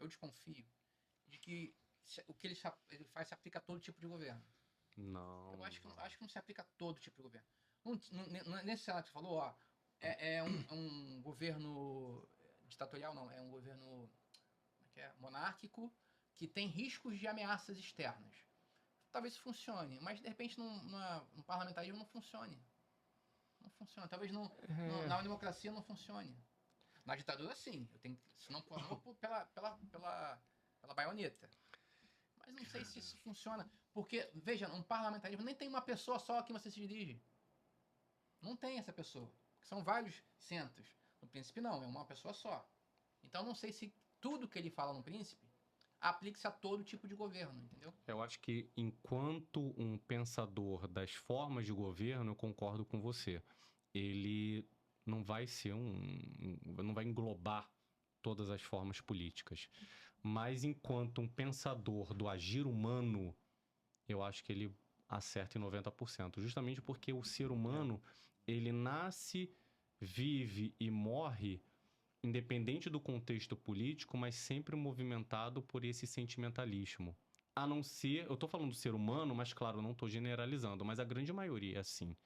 desconfio de que o que ele faz se aplica a todo tipo de governo. Não. Eu acho que não se aplica a todo tipo de governo. Nesse cenário que você falou, ó, é um governo ditatorial, não, é um governo, como é que é? Monárquico, que tem riscos de ameaças externas. Talvez isso funcione, mas de repente no parlamentarismo não funcione. Não funciona. Talvez na democracia não funcione. Na ditadura, sim. Eu tenho, se não for amor, pela baioneta. Mas não sei se isso funciona. Porque, veja, um parlamentarismo nem tem uma pessoa só a quem você se dirige. Não tem essa pessoa. São vários centros. No príncipe, não. É uma pessoa só. Então, não sei se tudo que ele fala no príncipe aplica-se a todo tipo de governo, entendeu? Eu acho que, enquanto um pensador das formas de governo, eu concordo com você. Ele não vai ser não vai englobar todas as formas políticas. Mas, enquanto um pensador do agir humano, eu acho que ele acerta em 90%. Justamente porque o ser humano, ele nasce, vive e morre independente do contexto político, mas sempre movimentado por esse sentimentalismo. A não ser, eu tô falando do ser humano, mas claro, não tô generalizando, mas a grande maioria é assim.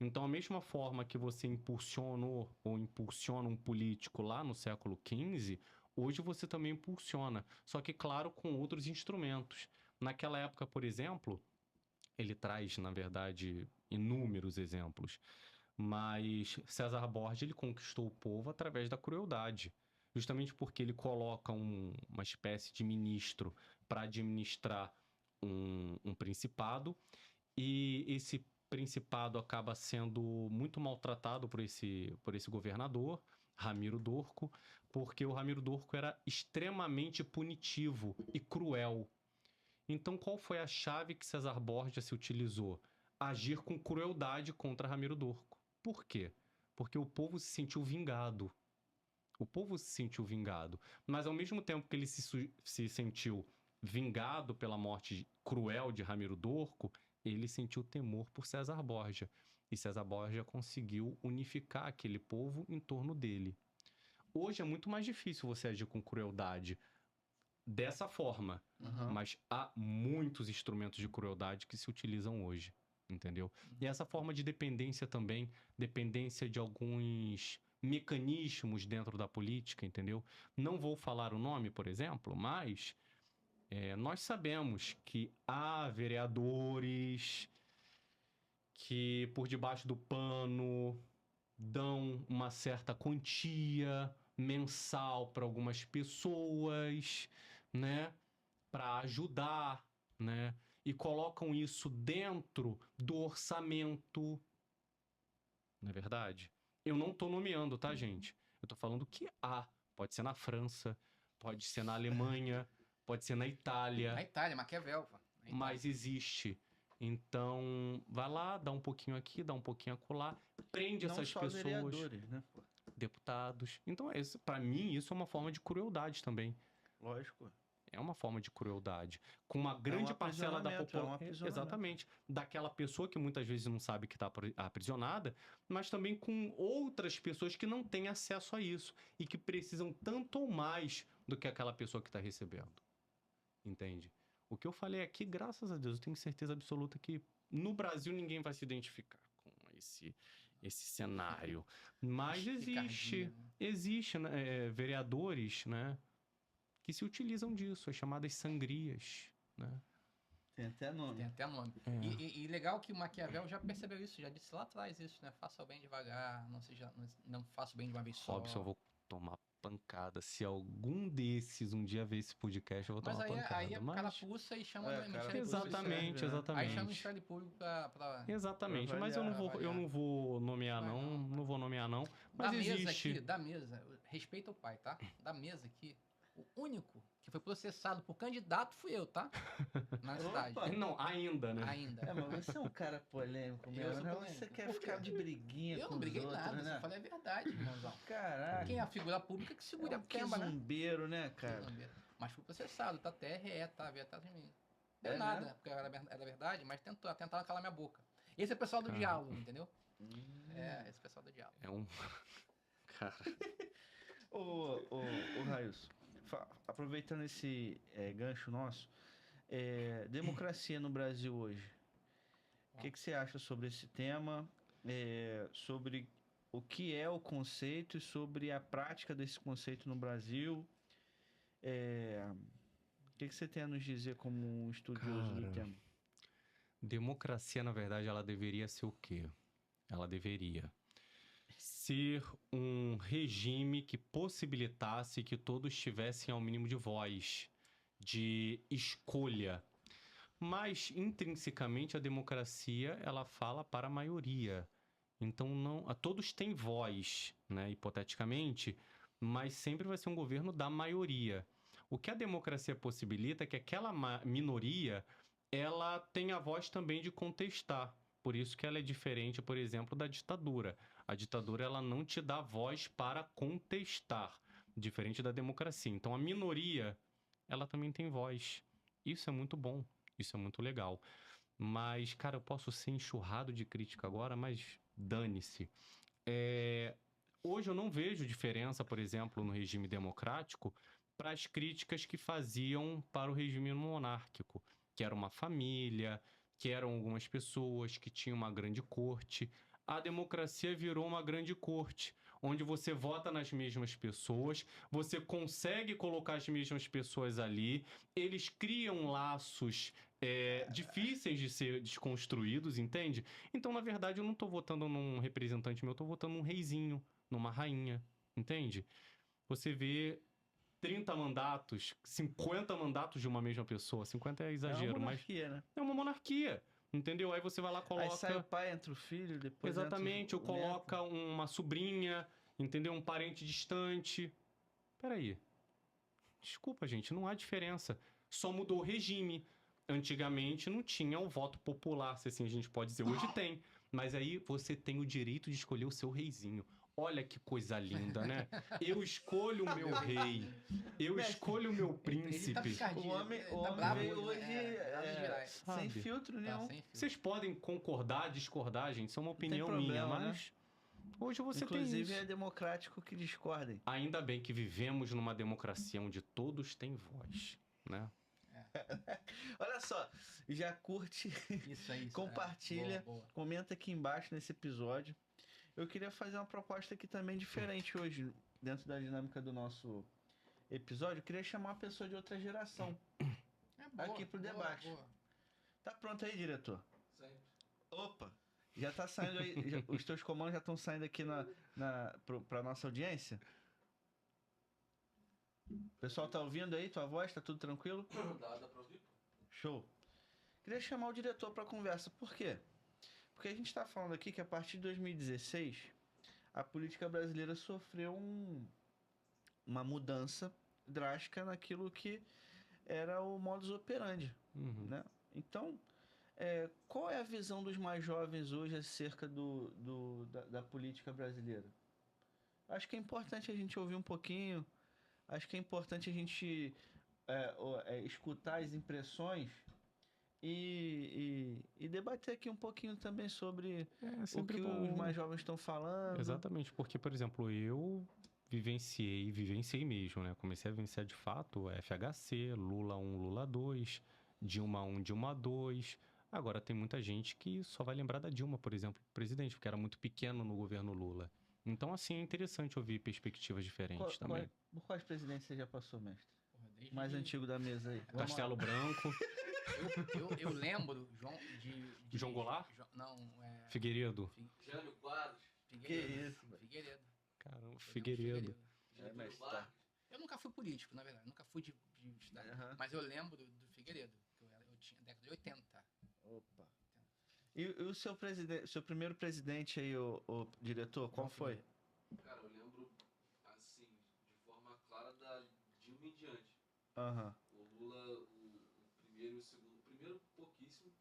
Então, a mesma forma que você impulsionou ou impulsiona um político lá no século XV, hoje você também impulsiona, só que, claro, com outros instrumentos. Naquela época, por exemplo, ele traz, na verdade, inúmeros exemplos. Mas César Borges, ele conquistou o povo através da crueldade. Justamente porque ele coloca uma espécie de ministro para administrar um principado. E esse principado acaba sendo muito maltratado por esse governador, Ramiro Dorco, porque o Ramiro Dorco era extremamente punitivo e cruel. Então, qual foi a chave que César Borgia se utilizou? Agir com crueldade contra Ramiro Dorco. Por quê? Porque o povo se sentiu vingado. O povo se sentiu vingado. Mas, ao mesmo tempo que ele se sentiu vingado pela morte cruel de Ramiro Dorco, ele sentiu temor por César Borgia. E César Borgia conseguiu unificar aquele povo em torno dele. Hoje é muito mais difícil você agir com crueldade dessa forma, mas há muitos instrumentos de crueldade que se utilizam hoje, entendeu? E essa forma de dependência também, dependência de alguns mecanismos dentro da política, entendeu? Não vou falar o nome, por exemplo, mas nós sabemos que há vereadores que, por debaixo do pano, dão uma certa quantia mensal para algumas pessoas, né, para ajudar, né, e colocam isso dentro do orçamento. Não é verdade? Eu não tô nomeando, tá, gente? Eu tô falando que há. Pode ser na França, pode ser na Alemanha, pode ser na Itália. Na Itália, Maquiavel, pô. Mas existe. Então, vai lá, dá um pouquinho aqui, dá um pouquinho acolá, prende essas pessoas. Não só vereadores, né? Deputados. Então, para mim, isso é uma forma de crueldade também. Lógico. É uma forma de crueldade. Com uma grande parcela da população. Exatamente. Daquela pessoa que muitas vezes não sabe que está aprisionada, mas também com outras pessoas que não têm acesso a isso e que precisam tanto ou mais do que aquela pessoa que está recebendo. Entende? O que eu falei aqui, graças a Deus, eu tenho certeza absoluta que no Brasil ninguém vai se identificar com esse cenário. Mas existe né, vereadores, né, que se utilizam disso, as chamadas sangrias, né? Tem até nome. Tem até nome. E legal que o Maquiavel já percebeu isso, já disse lá atrás isso, né? Faça o bem devagar, não faça o bem de uma vez só. Robson, eu vou tomar pancada. Se algum desses um dia ver esse podcast, eu vou tomar pancada. Aí o cara pulsa e chama o Ministério Público. Exatamente. Aí chama o Ministério Público pra... Exatamente, mas eu não vou nomear não vou nomear não. Mas da existe. Mesa aqui, da mesa, respeita o pai, tá? Da mesa aqui, o único que foi processado por candidato fui eu, tá? Na cidade. Não, ainda, né? Ainda. Mas você é um cara polêmico mesmo, né? Você quer ficar de briguinha eu com não briguei os outros, nada, né? eu falei a verdade, irmãozão. Caraca. Quem é a figura pública que segura a pemba, né? Zumbeiro, né, cara? Mas fui processado, tá? TRE, tá? Veio atrás de mim. Não deu nada, porque era verdade, mas tentaram calar minha boca. Esse é o pessoal do diálogo, entendeu? Esse pessoal do diálogo. É um... Cara... Ô Railson, aproveitando esse gancho nosso, democracia no Brasil hoje, O que você acha sobre esse tema? Sobre o que é o conceito e sobre a prática desse conceito no Brasil? O que você tem a nos dizer como um estudioso do Cara, tema? democracia, na verdade, ela deveria ser o quê? Ela deveria ser um regime que possibilitasse que todos tivessem ao mínimo de voz, de escolha. Mas, intrinsecamente, a democracia, ela fala para a maioria. Então, não, todos têm voz, né, hipoteticamente, mas sempre vai ser um governo da maioria. O que a democracia possibilita é que aquela minoria, ela tenha a voz também de contestar. Por isso que ela é diferente, por exemplo, da ditadura. A ditadura, ela não te dá voz para contestar, diferente da democracia. Então, a minoria, ela também tem voz. Isso é muito bom, isso é muito legal. Mas, cara, eu posso ser enxurrado de crítica agora, mas dane-se. Hoje eu não vejo diferença, por exemplo, no regime democrático para as críticas que faziam para o regime monárquico, que era uma família, que eram algumas pessoas, que tinham uma grande corte. A democracia virou uma grande corte, onde você vota nas mesmas pessoas, você consegue colocar as mesmas pessoas ali, eles criam laços difíceis de ser desconstruídos, entende? Então, na verdade, eu não tô votando num representante meu, eu tô votando num reizinho, numa rainha, entende? Você vê 30 mandatos, 50 mandatos de uma mesma pessoa. 50 é exagero, mas monarquia, né? é uma monarquia, entendeu? Aí você vai lá, Aí sai o coloca... pai, entra o filho, depois Exatamente, ou entra o neto. coloca uma sobrinha, entendeu? Um parente distante. Peraí. Desculpa, gente, não há diferença. Só mudou o regime. Antigamente não tinha o voto popular, se assim a gente pode dizer. Hoje tem. Mas aí você tem o direito de escolher o seu reizinho. Olha que coisa linda, né? Eu escolho o meu rei. Eu escolho o meu príncipe. O homem veio hoje sem filtro nenhum. Vocês podem concordar, discordar, gente. Isso é uma opinião minha, mas... Hoje você tem isso. Inclusive é democrático que discordem. Ainda bem que vivemos numa democracia onde todos têm voz, né? Olha só, já curte, isso, compartilha, boa. comenta aqui embaixo nesse episódio. Eu queria fazer uma proposta aqui também diferente hoje, dentro da dinâmica do nosso episódio. Eu queria chamar uma pessoa de outra geração aqui pro debate. Boa. Tá pronto aí, diretor? Sempre. Opa! Já tá saindo aí, os teus comandos já estão saindo aqui pra nossa audiência? O pessoal tá ouvindo aí tua voz? Tá tudo tranquilo? Dá pra ouvir? Show. Queria chamar o diretor pra conversa. Por quê? Porque a gente tá falando aqui que a partir de 2016 a política brasileira sofreu uma mudança drástica naquilo que era o modus operandi, né? Então, qual é a visão dos mais jovens hoje acerca da política brasileira? Acho que é importante a gente ouvir um pouquinho, acho que é importante a gente escutar as impressões e debater aqui um pouquinho também sobre o que os mais jovens estão falando. Exatamente, porque, por exemplo, eu vivenciei mesmo, né? Comecei a vivenciar de fato FHC, Lula 1, Lula 2, Dilma 1, Dilma 2. Agora tem muita gente que só vai lembrar da Dilma, por exemplo, presidente, porque era muito pequeno no governo Lula. Então, assim, é interessante ouvir perspectivas diferentes também. Por quais presidentes você já passou, mestre? Mais antigo da mesa aí. Castelo Branco. Eu lembro, João Goulart? Figueiredo. Jânio Quadros. Que isso, velho. Figueiredo. Caramba, Figueiredo. Getúlio Vargas. Eu nunca fui político, na verdade. Nunca fui de estudar. Mas eu lembro do Figueiredo. Que eu tinha década de 80. Opa. E o seu primeiro presidente aí, o diretor, qual foi? Cara, eu lembro, assim, de forma clara da Dilma em diante. O Lula, o primeiro e o segundo. O primeiro, pouquíssimo.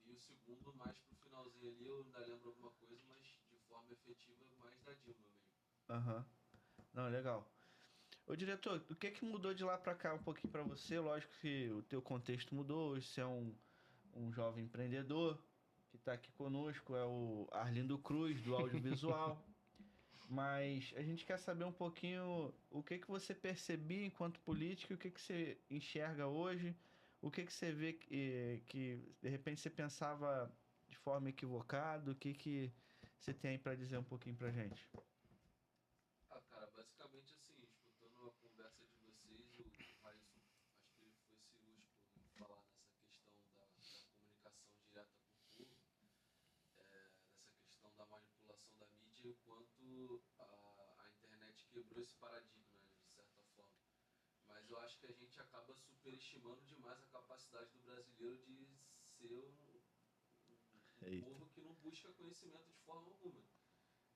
E o segundo, mais pro finalzinho ali, eu ainda lembro alguma coisa, mas de forma efetiva, mais da Dilma mesmo. Não, legal. Ô, diretor, o que mudou de lá pra cá um pouquinho pra você? Lógico que o teu contexto mudou, hoje você é um jovem empreendedor que tá aqui conosco, é o Arlindo Cruz, do audiovisual. Mas a gente quer saber um pouquinho o que você percebia enquanto político, o que você enxerga hoje, o que você vê que de repente você pensava forma equivocada? O que você tem aí para dizer um pouquinho pra gente? Cara, basicamente assim, escutando a conversa de vocês, o Railson, acho que ele foi cirúrgico em falar nessa questão da comunicação direta com o povo, nessa questão da manipulação da mídia e o quanto a internet quebrou esse paradigma, né, de certa forma. Mas eu acho que a gente acaba superestimando demais a capacidade do brasileiro de ser um povo que não busca conhecimento de forma alguma.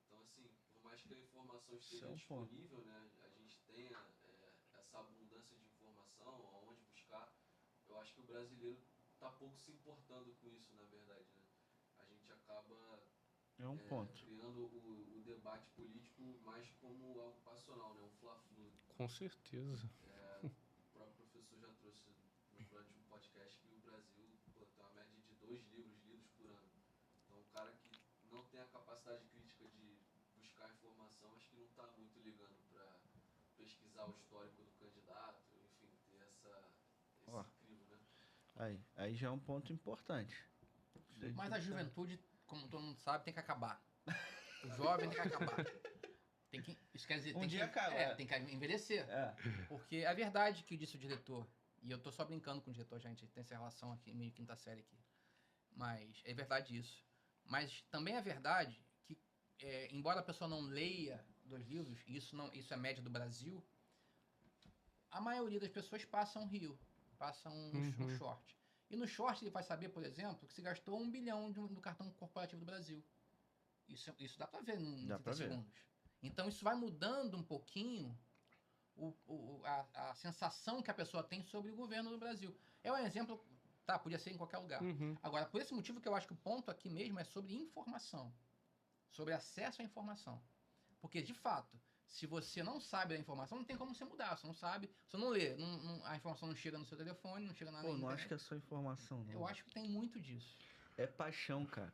Então, assim, por mais que a informação esteja disponível, né, a gente tenha essa abundância de informação, aonde buscar, eu acho que o brasileiro está pouco se importando com isso, na verdade, né? A gente acaba criando o debate político mais como algo passional, né, um fla-flu. Com certeza. O próprio professor já trouxe durante um podcast que o Brasil tem uma média de 2 livros lidos por ano. Então, o cara que não tem a capacidade crítica de buscar informação, acho que não está muito ligando para pesquisar o histórico do candidato, enfim, ter esse crivo, né? Aí já é um ponto importante. Mas a juventude, como todo mundo sabe, tem que acabar. O jovem tem que acabar. Isso quer dizer, tem que envelhecer. Porque é verdade que disse o diretor, e eu tô só brincando com o diretor, gente, tem essa relação aqui, meio quinta série aqui. Mas é verdade isso. Mas também é verdade que, embora a pessoa não leia 2 livros, isso é média do Brasil, a maioria das pessoas passam Rio, passam um short. E no short ele vai saber, por exemplo, que se gastou 1 bilhão no cartão corporativo do Brasil. Isso dá para ver em 30 segundos. Então isso vai mudando um pouquinho a sensação que a pessoa tem sobre o governo do Brasil. É um exemplo, podia ser em qualquer lugar. Agora, por esse motivo que eu acho que o ponto aqui mesmo é sobre informação. Sobre acesso à informação. Porque, de fato, se você não sabe da informação, não tem como você mudar. Você não sabe, você não lê, a informação não chega no seu telefone, não chega na internet. Não acho que é só informação, não. Eu acho que tem muito disso. É paixão, cara.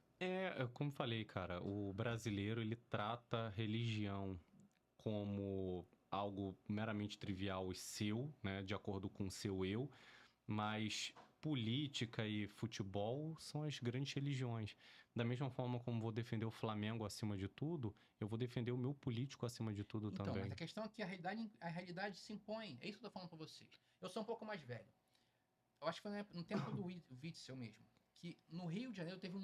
Como falei, cara, o brasileiro, ele trata religião como algo meramente trivial e seu, né, de acordo com o seu eu, mas política e futebol são as grandes religiões. Da mesma forma como vou defender o Flamengo acima de tudo, eu vou defender o meu político acima de tudo também. Então, mas a questão é que a realidade se impõe. É isso que eu tô falando pra vocês. Eu sou um pouco mais velho. Eu acho que foi no tempo do Witzel mesmo, que no Rio de Janeiro teve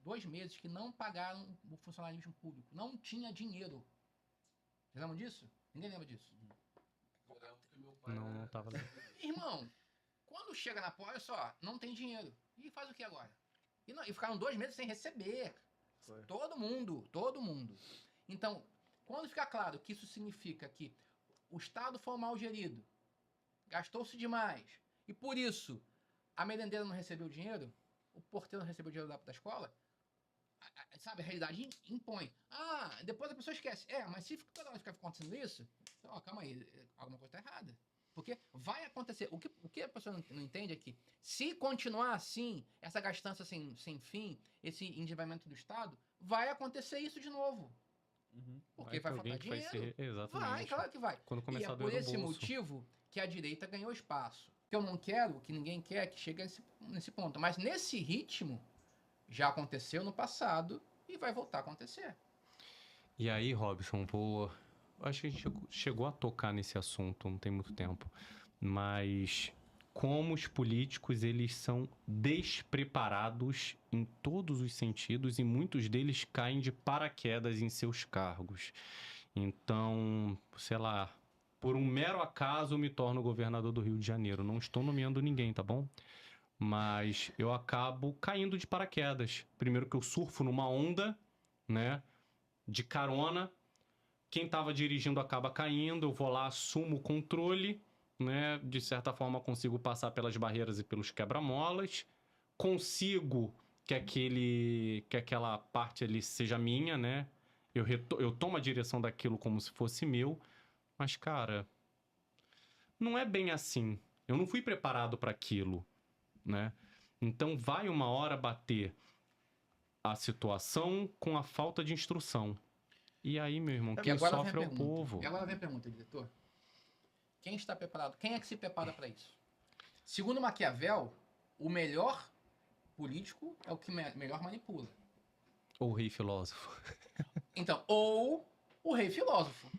2 meses que não pagaram o funcionalismo público. Não tinha dinheiro. Vocês lembram disso? Ninguém lembra disso. Não tava lembrando. Irmão, quando chega na porta, olha só, não tem dinheiro. E faz o que agora? E ficaram 2 meses sem receber. Foi. Todo mundo. Então, quando fica claro que isso significa que o Estado foi mal gerido, gastou-se demais, e por isso a merendeira não recebeu dinheiro, o porteiro não recebeu dinheiro da escola, sabe, a realidade impõe. Depois a pessoa esquece. Mas se toda hora ficar acontecendo isso, calma aí, alguma coisa está errada. Porque vai acontecer. O que a pessoa não entende é que, se continuar assim, essa gastança sem fim, esse endividamento do Estado, vai acontecer isso de novo. Porque vai faltar dinheiro. Exatamente. Vai, claro que vai. Quando começar e é por esse motivo que a direita ganhou espaço. Que eu não quero, que ninguém quer, que chegue nesse ponto. Mas nesse ritmo, já aconteceu no passado e vai voltar a acontecer. E aí, Robson, acho que a gente chegou a tocar nesse assunto não tem muito tempo, mas como os políticos, eles são despreparados em todos os sentidos e muitos deles caem de paraquedas em seus cargos. Então, sei lá, por um mero acaso eu me torno governador do Rio de Janeiro. Não estou nomeando ninguém, tá bom? Mas eu acabo caindo de paraquedas. Primeiro que eu surfo numa onda, né, de carona. Quem estava dirigindo acaba caindo, eu vou lá, assumo o controle, né? De certa forma consigo passar pelas barreiras e pelos quebra-molas, consigo que aquela parte ali seja minha, né? Eu tomo a direção daquilo como se fosse meu, mas, cara, não é bem assim. Eu não fui preparado para aquilo, né? Então vai uma hora bater a situação com a falta de instrução. E aí, meu irmão, quem sofre é o povo. E agora vem a pergunta, diretor. Quem está preparado? Quem é que se prepara para isso? Segundo Maquiavel, o melhor político é o que melhor manipula. Ou o rei filósofo. Então, ou o rei filósofo.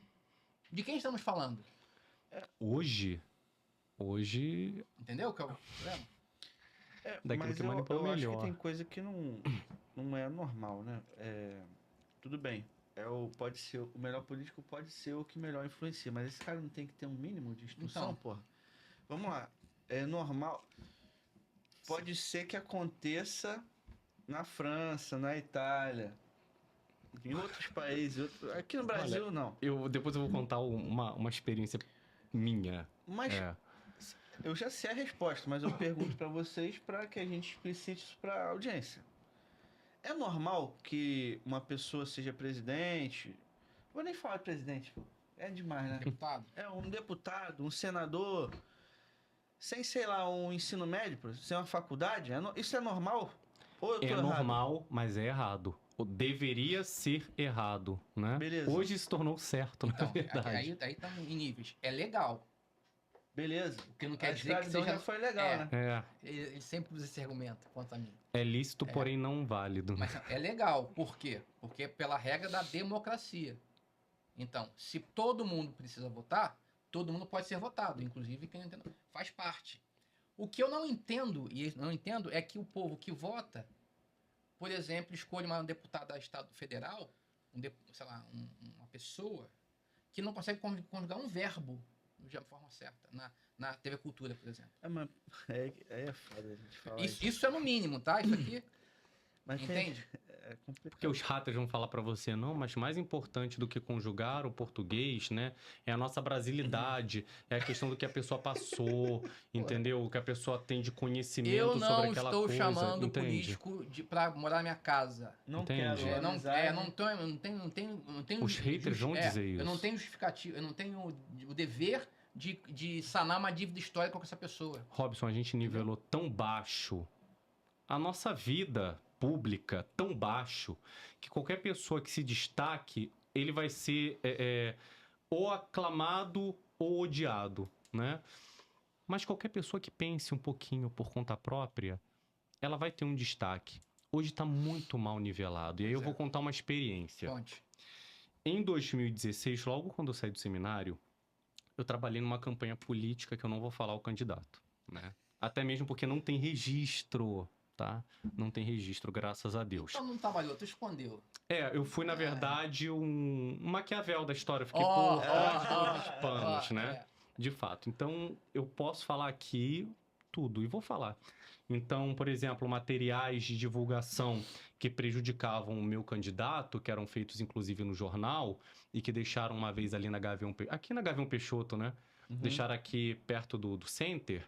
De quem estamos falando? Hoje... Entendeu o que é o problema? Daquilo mas que manipula eu acho melhor. que tem coisa que não é normal, né? Tudo bem. Pode ser, o melhor político pode ser o que melhor influencia, mas esse cara não tem que ter um mínimo de instrução, Então. porra. Vamos lá. É normal. Pode ser que aconteça na França, na Itália, em outros países. Aqui no Brasil, não. Depois eu vou contar uma experiência minha. Mas eu já sei a resposta, mas eu pergunto pra vocês para que a gente explicite isso pra audiência. É normal que uma pessoa seja presidente? Vou nem falar de presidente, pô. É demais, né? Deputado. Um deputado, um senador, sem, sei lá, um ensino médio, sem uma faculdade? Isso é normal? Ou eu tô errado? Normal, mas é errado. Deveria ser errado, né? Beleza. Hoje se tornou certo, Então, na verdade. aí estamos em níveis. É legal. Beleza. O que não quer A dizer que escravidão seja... já foi legal, né? Ele sempre usa esse argumento quanto a mim. É lícito, porém não válido. Mas é legal. Por quê? Porque é pela regra da democracia. Então, se todo mundo precisa votar, todo mundo pode ser votado. Inclusive quem não entende, faz parte. O que eu não entendo, é que o povo que vota, por exemplo, escolhe uma deputada do Estado Federal, sei lá, uma pessoa que não consegue conjugar um verbo de forma certa, na TV Cultura, por exemplo. Mas é foda a gente falar Isso é no mínimo, tá? Isso aqui, mas entende? É complicado. Porque os haters vão falar pra você, não, mas mais importante do que conjugar o português, né, é a nossa brasilidade, é a questão do que a pessoa passou, entendeu? O que a pessoa tem de conhecimento Eu sobre não aquela estou coisa, chamando o entende? político pra morar na minha casa. Não Entende? quero Não tenho Os haters vão dizer isso. Eu não tenho justificativo, eu não tenho o dever de sanar uma dívida histórica com essa pessoa. Robson, a gente nivelou tão baixo a nossa vida pública, tão baixo, que qualquer pessoa que se destaque, ele vai ser ou aclamado ou odiado, né? Mas qualquer pessoa que pense um pouquinho por conta própria, ela vai ter um destaque. Hoje está muito mal nivelado. E aí eu vou contar uma experiência. Conte. Em 2016, logo quando eu saí do seminário, eu trabalhei numa campanha política que eu não vou falar o candidato, né? Até mesmo porque não tem registro, tá? Não tem registro, graças a Deus. Então não trabalhou, tu escondeu. Eu fui, na verdade, um Maquiavel da história. Eu fiquei por trás dos panos, né? De fato. Então, eu posso falar aqui tudo, e vou falar. Então, por exemplo, materiais de divulgação que prejudicavam o meu candidato, que eram feitos, inclusive, no jornal, e que deixaram uma vez ali na Gavião... Aqui na Gavião Peixoto, né? Uhum. Deixaram aqui perto do Center.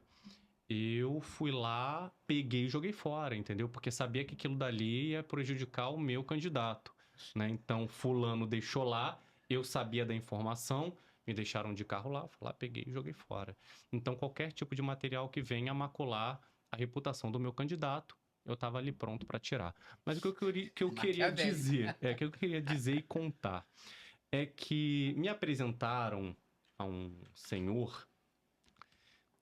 Eu fui lá, peguei e joguei fora, entendeu? Porque sabia que aquilo dali ia prejudicar o meu candidato, né? Então, fulano deixou lá, eu sabia da informação, me deixaram de carro lá, fui lá, peguei e joguei fora. Então, qualquer tipo de material que venha macular a reputação do meu candidato, eu estava ali pronto para tirar. Mas o que eu queria dizer, que eu queria dizer e contar, é que me apresentaram a um senhor,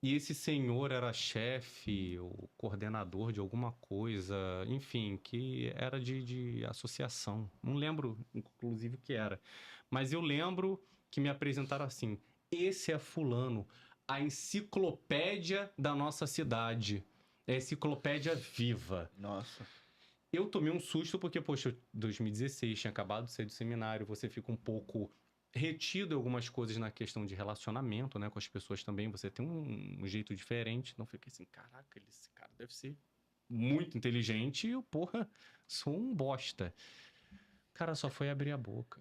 e esse senhor era chefe ou coordenador de alguma coisa, enfim, que era de associação. Não lembro, inclusive, o que era. Mas eu lembro que me apresentaram assim: esse é fulano, a enciclopédia da nossa cidade. É a enciclopédia viva. Nossa. Eu tomei um susto porque, poxa, 2016, tinha acabado de sair do seminário, você fica um pouco retido em algumas coisas na questão de relacionamento, né, com as pessoas também, você tem um jeito diferente. Então, eu fiquei assim, caraca, esse cara deve ser muito inteligente e eu, porra, sou um bosta. Cara, só foi abrir a boca.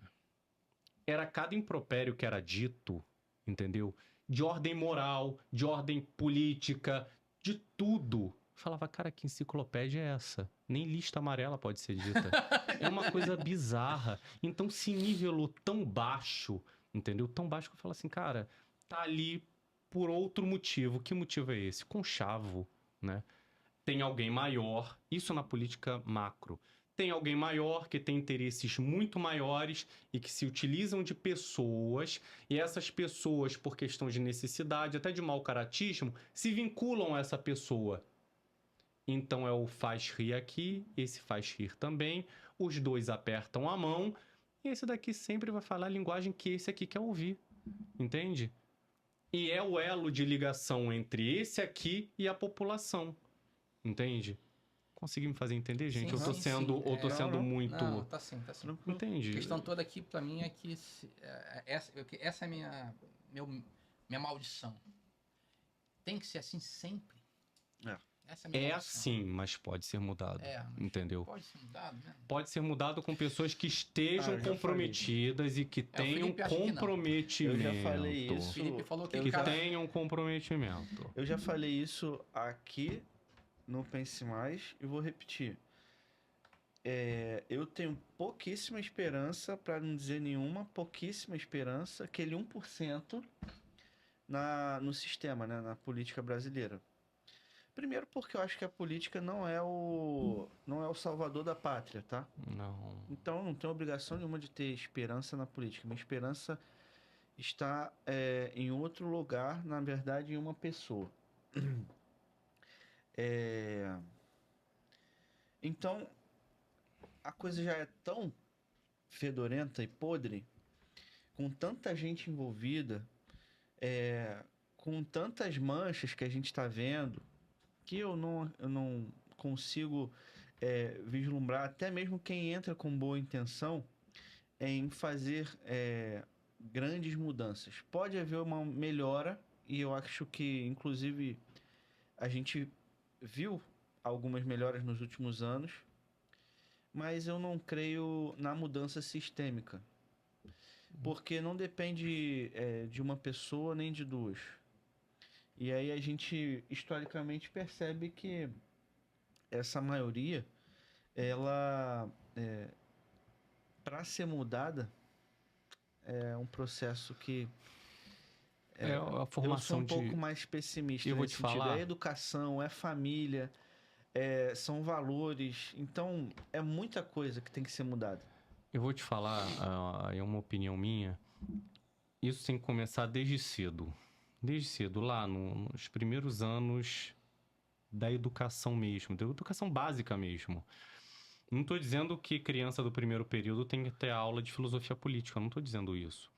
Era cada impropério que era dito, entendeu? De ordem moral, de ordem política, de tudo. Eu falava, cara, que enciclopédia é essa? Nem lista amarela pode ser dita. É uma coisa bizarra. Então se nivelou tão baixo, entendeu? Tão baixo que eu falo assim, cara, tá ali por outro motivo. Que motivo é esse? Conchavo, né? Tem alguém maior, isso na política macro. Tem alguém maior que tem interesses muito maiores e que se utilizam de pessoas, e essas pessoas, por questão de necessidade, até de mau caratismo, se vinculam a essa pessoa. Então é o faz rir aqui, esse faz rir também, os dois apertam a mão, e esse daqui sempre vai falar a linguagem que esse aqui quer ouvir, entende? E é o elo de ligação entre esse aqui e a população, entende? Consegui me fazer entender, gente? Sim, Eu tô sim, sendo, sim. ou tô sendo muito... Não, tá sim, tá sim. Entende? A questão toda aqui, pra mim, é que essa é a minha maldição. Tem que ser assim sempre. Essa é a minha maldição. Assim, mas pode ser mudado, entendeu? Pode ser mudado, né? Pode ser mudado com pessoas que estejam comprometidas e que tenham comprometimento. Eu já falei isso. O Felipe falou que tenham comprometimento. Eu já falei isso aqui no Pense Mais e vou repetir. Eu tenho pouquíssima esperança, para não dizer nenhuma, pouquíssima esperança, aquele 1% no sistema, né, na política brasileira. Primeiro porque eu acho que a política não é o salvador da pátria, tá? Não. Então não tenho obrigação nenhuma de ter esperança na política. Minha esperança está em outro lugar, na verdade, em uma pessoa. Então, a coisa já é tão fedorenta e podre, com tanta gente envolvida, com tantas manchas que a gente está vendo, que eu não consigo vislumbrar, até mesmo quem entra com boa intenção, em fazer grandes mudanças. Pode haver uma melhora, e eu acho que, inclusive, a gente viu algumas melhoras nos últimos anos, mas eu não creio na mudança sistêmica, porque não depende de uma pessoa nem de duas. E aí a gente historicamente percebe que essa maioria, ela, para ser mudada, é um processo que a formação eu sou um pouco mais pessimista. Eu vou te falar. É educação, é família, são valores. Então, é muita coisa que tem que ser mudada. Eu vou te falar, é uma opinião minha. Isso tem que começar desde cedo. Desde cedo, lá nos primeiros anos da educação mesmo, da educação básica mesmo. Não estou dizendo que criança do primeiro período tem que ter aula de filosofia política, não estou dizendo isso.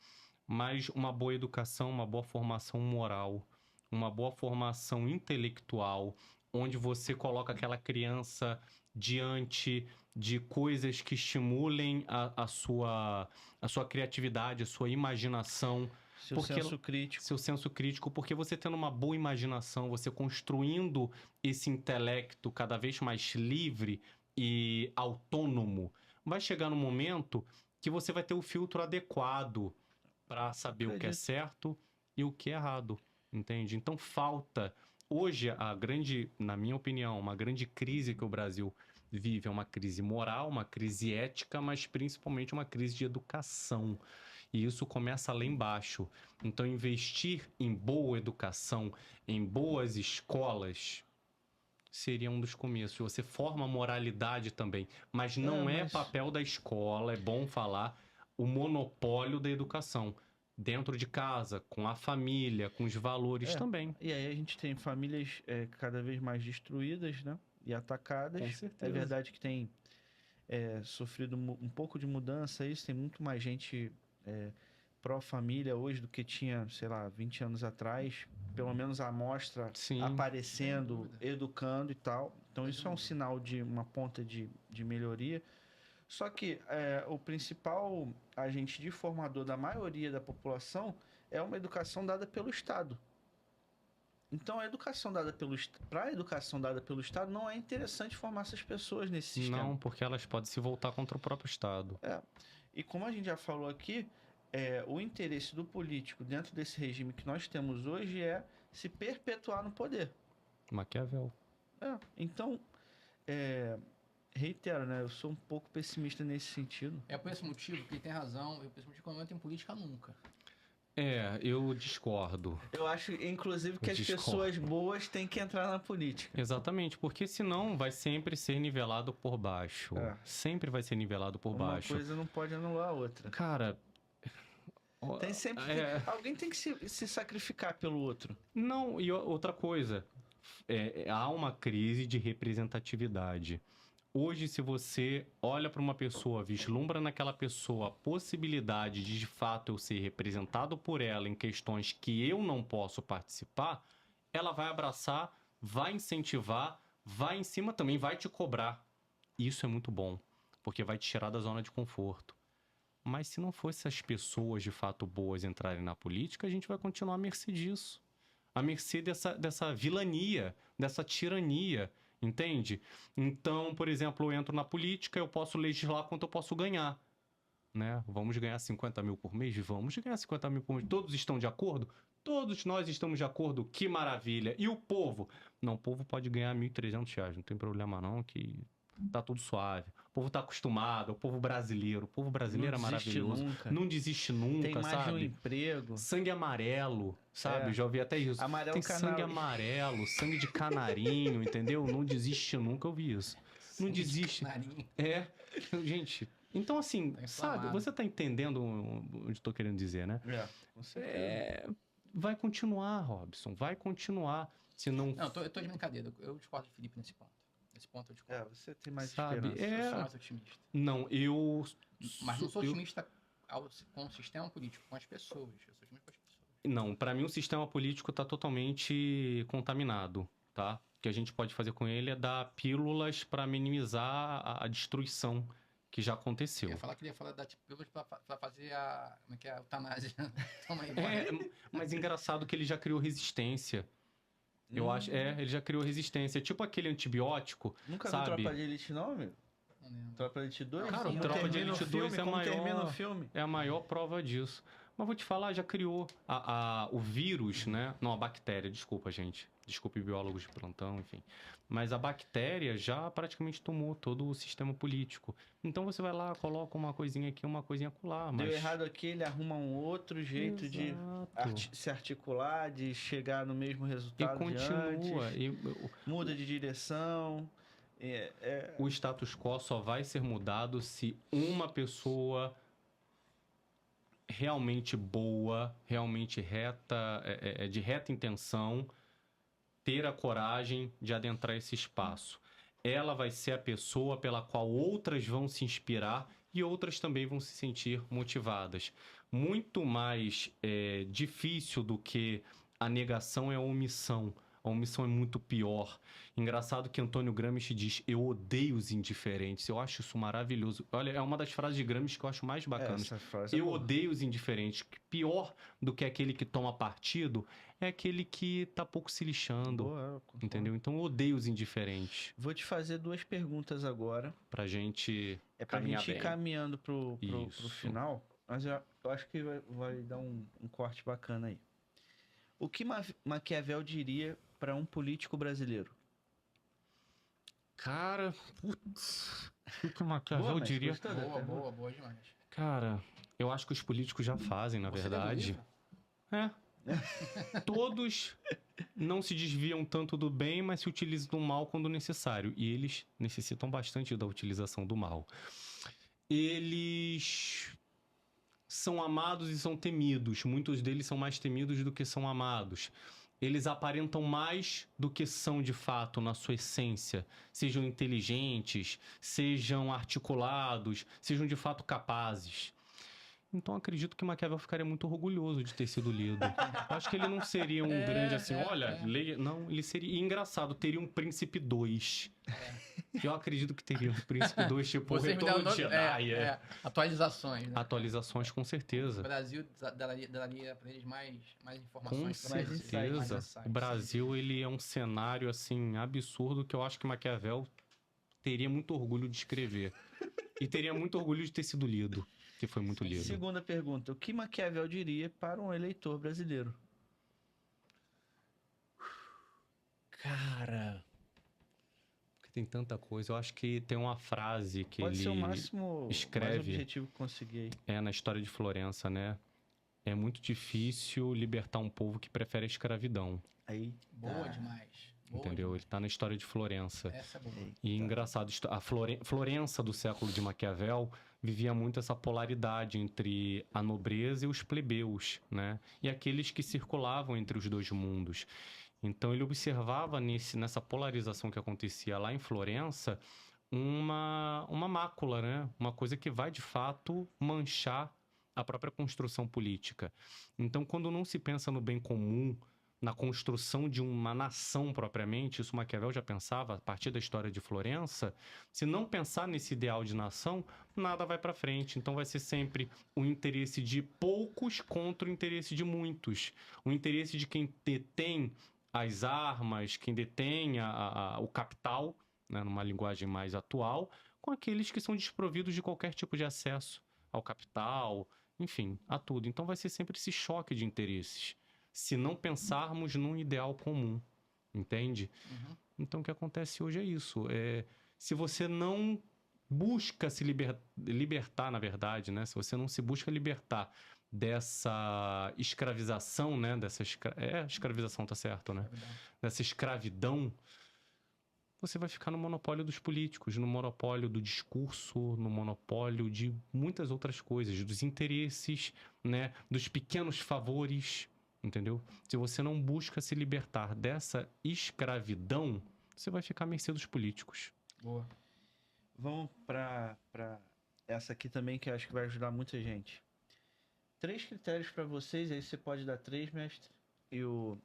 Mas uma boa educação, uma boa formação moral, uma boa formação intelectual, onde você coloca aquela criança diante de coisas que estimulem a sua criatividade, a sua imaginação. Seu senso crítico, porque você tendo uma boa imaginação, você construindo esse intelecto cada vez mais livre e autônomo, vai chegar no momento que você vai ter o filtro adequado para saber o que é certo e o que é errado, entende? Então falta, hoje, na minha opinião, uma grande crise que o Brasil vive é uma crise moral, uma crise ética, mas principalmente uma crise de educação. E isso começa lá embaixo. Então, investir em boa educação, em boas escolas, seria um dos começos. Você forma moralidade também. Mas não é papel da escola, é bom falar, o monopólio da educação. Dentro de casa, com a família, com os valores também. E aí a gente tem famílias cada vez mais destruídas, né? E atacadas. Com certeza. É verdade que tem sofrido um pouco de mudança isso. Tem muito mais gente pró-família hoje do que tinha, sei lá, 20 anos atrás. Pelo menos a amostra aparecendo, educando e tal. Então isso é um sinal de uma ponta de melhoria. Só que o principal agente de formador da maioria da população é uma educação dada pelo Estado. Então, a educação dada pelo Estado não é interessante formar essas pessoas nesse sistema. Não, porque elas podem se voltar contra o próprio Estado. E como a gente já falou aqui, o interesse do político dentro desse regime que nós temos hoje é se perpetuar no poder. Maquiavel. Então, reitero, né? Eu sou um pouco pessimista nesse sentido. É por esse motivo que ele tem razão. Eu penso que não entra em política nunca. Eu discordo. Eu acho, inclusive, que as pessoas boas têm que entrar na política. Exatamente, porque senão vai sempre ser nivelado por baixo. Sempre vai ser nivelado por baixo. Uma coisa não pode anular a outra. Cara... Tem sempre alguém tem que se sacrificar pelo outro. Não, e outra coisa... há uma crise de representatividade. Hoje, se você olha para uma pessoa, vislumbra naquela pessoa a possibilidade de fato eu ser representado por ela em questões que eu não posso participar, ela vai abraçar, vai incentivar, vai em cima também, vai te cobrar. Isso é muito bom, porque vai te tirar da zona de conforto. Mas se não fosse as pessoas de fato boas entrarem na política, a gente vai continuar à mercê disso. À mercê dessa vilania, dessa tirania. Entende? Então, por exemplo, eu entro na política, eu posso legislar quanto eu posso ganhar. Né? Vamos ganhar 50 mil por mês? Vamos ganhar 50 mil por mês. Todos estão de acordo? Todos nós estamos de acordo. Que maravilha. E o povo? Não, o povo pode ganhar R$1.300. Não tem problema não, que tá tudo suave. O povo tá acostumado. O povo brasileiro. O povo brasileiro é maravilhoso. Nunca. Não desiste nunca, tem mais sabe? de um emprego. Sangue amarelo, sabe? Já ouvi até isso. Amarelo tem canal... sangue amarelo, sangue de canarinho, entendeu? Não desiste nunca, eu vi isso. Não desiste. Gente... Então, assim, sabe? Você tá entendendo onde eu tô querendo dizer, né? Com certeza. Vai continuar, Robson. Vai continuar. Se não... Não, eu tô de brincadeira. Eu discordo de Felipe nesse ponto. Nesse ponto eu discordo. Você tem mais sabe? esperança. Eu sou mais otimista. Não, eu... Mas não sou otimista com o sistema político, com as pessoas. Eu sou otimista com as pessoas. Não, para mim o sistema político tá totalmente contaminado, tá? O que a gente pode fazer com ele é dar pílulas para minimizar a destruição que já aconteceu. Eu queria falar da pílulas para fazer a eutanásia. Toma aí, mas engraçado que ele já criou resistência. Eu acho, ele já criou resistência. Tipo aquele antibiótico, Nunca sabe? viu Tropa de Elite não, amigo? Tropa de Elite 2? Cara, o Tropa de Elite 2 é a maior prova disso. Mas vou te falar, já criou o vírus, né? Não, a bactéria, desculpa, gente. Desculpe, biólogos de plantão, enfim. Mas a bactéria já praticamente tomou todo o sistema político. Então você vai lá, coloca uma coisinha aqui, uma coisinha acolá. Deu errado aqui, ele arruma um outro jeito Exato. de se articular, de chegar no mesmo resultado e continua. Muda de direção. O status quo só vai ser mudado se uma pessoa realmente boa, realmente reta, de reta intenção, ter a coragem de adentrar esse espaço. Ela vai ser a pessoa pela qual outras vão se inspirar e outras também vão se sentir motivadas. Muito mais difícil do que a negação é a omissão. A omissão é muito pior. Engraçado que Antônio Gramsci diz: eu odeio os indiferentes. Eu acho isso maravilhoso. Olha, é uma das frases de Gramsci que eu acho mais bacanas. Eu odeio os indiferentes. Pior do que aquele que toma partido é aquele que tá pouco se lixando. Entendeu? Então eu odeio os indiferentes. Vou te fazer 2 perguntas agora. Pra gente pra gente ir caminhando pro final. Mas eu acho que vai dar um corte bacana aí. O que Maquiavel diria para um político brasileiro? Cara, putz, o que o Maquiavel diria? Boa demais. Cara, eu acho que os políticos já fazem, na verdade. Todos não se desviam tanto do bem, mas se utilizam do mal quando necessário. E eles necessitam bastante da utilização do mal. Eles são amados e são temidos. Muitos deles são mais temidos do que são amados. Eles aparentam mais do que são de fato na sua essência. Sejam inteligentes, sejam articulados, sejam de fato capazes. Então acredito que Maquiavel ficaria muito orgulhoso de ter sido lido. Acho que ele não seria um grande assim, leia... Não, ele seria... E engraçado, teria um Príncipe 2. Eu acredito que teria um Príncipe 2, tipo o Retorno de Jedi. Atualizações, né? Atualizações, com certeza. O Brasil daria para eles mais informações. Com certeza. O Brasil, ele é um cenário, assim, absurdo que eu acho que Maquiavel teria muito orgulho de escrever. E teria muito orgulho de ter sido lido. Que foi muito lido. Segunda pergunta. O que Maquiavel diria para um eleitor brasileiro? Cara... Porque tem tanta coisa. Eu acho que tem uma frase que Pode ele ser o máximo, escreve... mais objetivo que conseguir. Na história de Florença, né? É muito difícil libertar um povo que prefere a escravidão. Aí. Boa demais. Entendeu? Ele tá na história de Florença. Essa é boa. E engraçado, a Florença do século de Maquiavel vivia muito essa polaridade entre a nobreza e os plebeus, né? E aqueles que circulavam entre os dois mundos. Então ele observava nessa polarização que acontecia lá em Florença uma mácula, né? Uma coisa que vai, de fato, manchar a própria construção política. Então, quando não se pensa no bem comum, na construção de uma nação propriamente, isso Maquiavel já pensava a partir da história de Florença, se não pensar nesse ideal de nação, nada vai para frente. Então vai ser sempre o interesse de poucos contra o interesse de muitos. O interesse de quem detém as armas, quem detém o capital, né, numa linguagem mais atual, com aqueles que são desprovidos de qualquer tipo de acesso ao capital, enfim, a tudo. Então vai ser sempre esse choque de interesses, se não pensarmos num ideal comum, entende? Uhum. Então o que acontece hoje é isso. Se você não busca se libertar, na verdade, né? Se você não se busca libertar dessa escravização, né? Escravização, tá certo, né? Dessa escravidão, você vai ficar no monopólio dos políticos, no monopólio do discurso, no monopólio de muitas outras coisas, dos interesses, né? Dos pequenos favores, entendeu? Se você não busca se libertar dessa escravidão, você vai ficar à mercê dos políticos. Boa. Vamos para essa aqui também, que eu acho que vai ajudar muita gente. 3 critérios para vocês, aí você pode dar 3, mestre, e o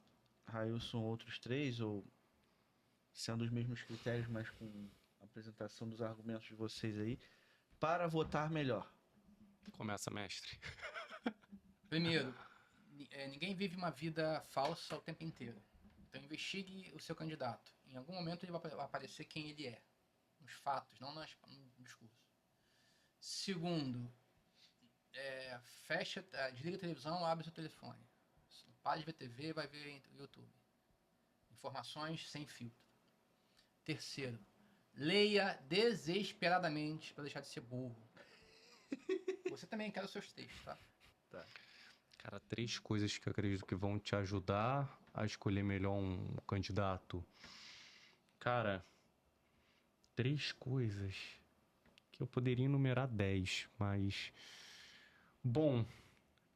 Railson outros 3, ou sendo os mesmos critérios, mas com a apresentação dos argumentos de vocês aí, para votar melhor. Começa, mestre. Primeiro, ninguém vive uma vida falsa o tempo inteiro. Então investigue o seu candidato. Em algum momento ele vai aparecer quem ele é. Nos fatos, não no discurso. Segundo, desliga a televisão, abre seu telefone. Para de ver TV, vai ver YouTube. Informações sem filtro. Terceiro, leia desesperadamente para deixar de ser burro. Você também quer os seus textos, tá? Tá. Cara, 3 coisas que eu acredito que vão te ajudar a escolher melhor um candidato. Cara, 3 coisas que eu poderia enumerar 10, mas... Bom,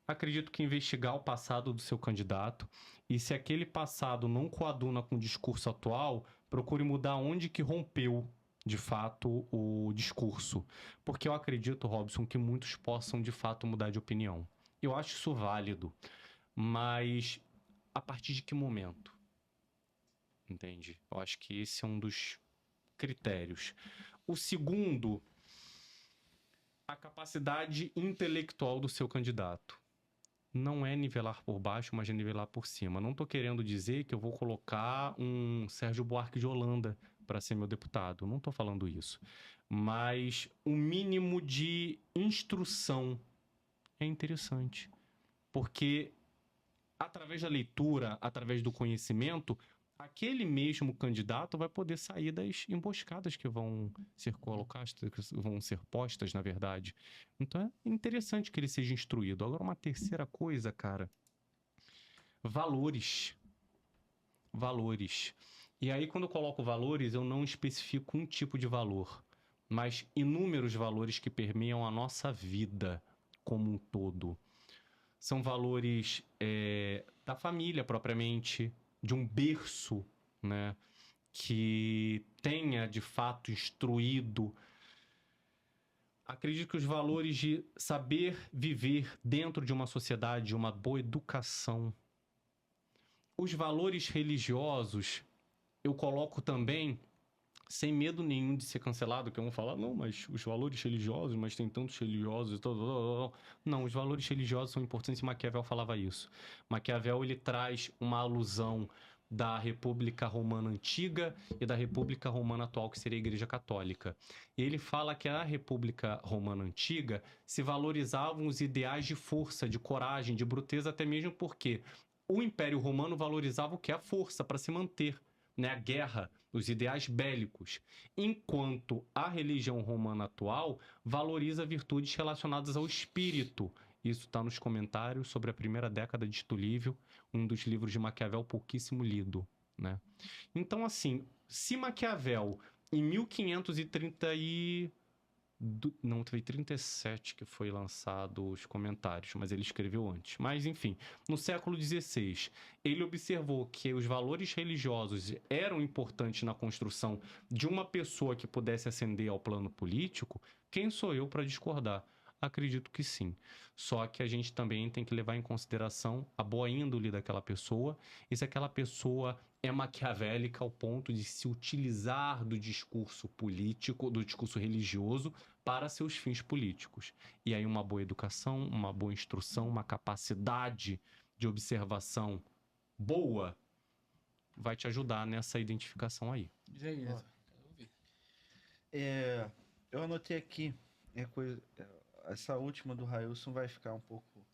acredito que investigar o passado do seu candidato, e se aquele passado não coaduna com o discurso atual, procure mudar onde que rompeu, de fato, o discurso. Porque eu acredito, Robson, que muitos possam, de fato, mudar de opinião. Eu acho isso válido, mas a partir de que momento? Entende? Eu acho que esse é um dos critérios. O segundo, a capacidade intelectual do seu candidato. Não é nivelar por baixo, mas é nivelar por cima. Não estou querendo dizer que eu vou colocar um Sérgio Buarque de Holanda para ser meu deputado. Não estou falando isso. Mas o mínimo de instrução é interessante. Porque através da leitura, através do conhecimento, aquele mesmo candidato vai poder sair das emboscadas que vão ser colocadas, que vão ser postas, na verdade. Então é interessante que ele seja instruído. Agora, uma terceira coisa, cara, valores. Valores. E aí, quando eu coloco valores, eu não especifico um tipo de valor, mas inúmeros valores que permeiam a nossa vida como um todo. São valores da família propriamente, de um berço, né, que tenha de fato instruído. Acredito que os valores de saber viver dentro de uma sociedade, uma boa educação. Os valores religiosos eu coloco também sem medo nenhum de ser cancelado, que vão falar, não, mas os valores religiosos, mas tem tantos religiosos... Não, os valores religiosos são importantes e Maquiavel falava isso. Maquiavel, ele traz uma alusão da República Romana Antiga e da República Romana atual, que seria a Igreja Católica. Ele fala que a República Romana Antiga se valorizavam os ideais de força, de coragem, de bruteza, até mesmo porque o Império Romano valorizava o que? A força para se manter, né? A guerra, os ideais bélicos, enquanto a religião romana atual valoriza virtudes relacionadas ao espírito. Isso está nos comentários sobre a primeira década de Tito Livio, um dos livros de Maquiavel pouquíssimo lido, né? Então, assim, se Maquiavel, em 1530 Não, teve 37 que foi lançado os comentários, mas ele escreveu antes. Mas, enfim, no século XVI, ele observou que os valores religiosos eram importantes na construção de uma pessoa que pudesse ascender ao plano político. Quem sou eu para discordar? Acredito que sim. Só que a gente também tem que levar em consideração a boa índole daquela pessoa e se aquela pessoa é maquiavélica ao ponto de se utilizar do discurso político, do discurso religioso para seus fins políticos. E aí uma boa educação, uma boa instrução, uma capacidade de observação boa vai te ajudar nessa identificação aí. Eu anotei aqui, essa última do Railson vai ficar um pouco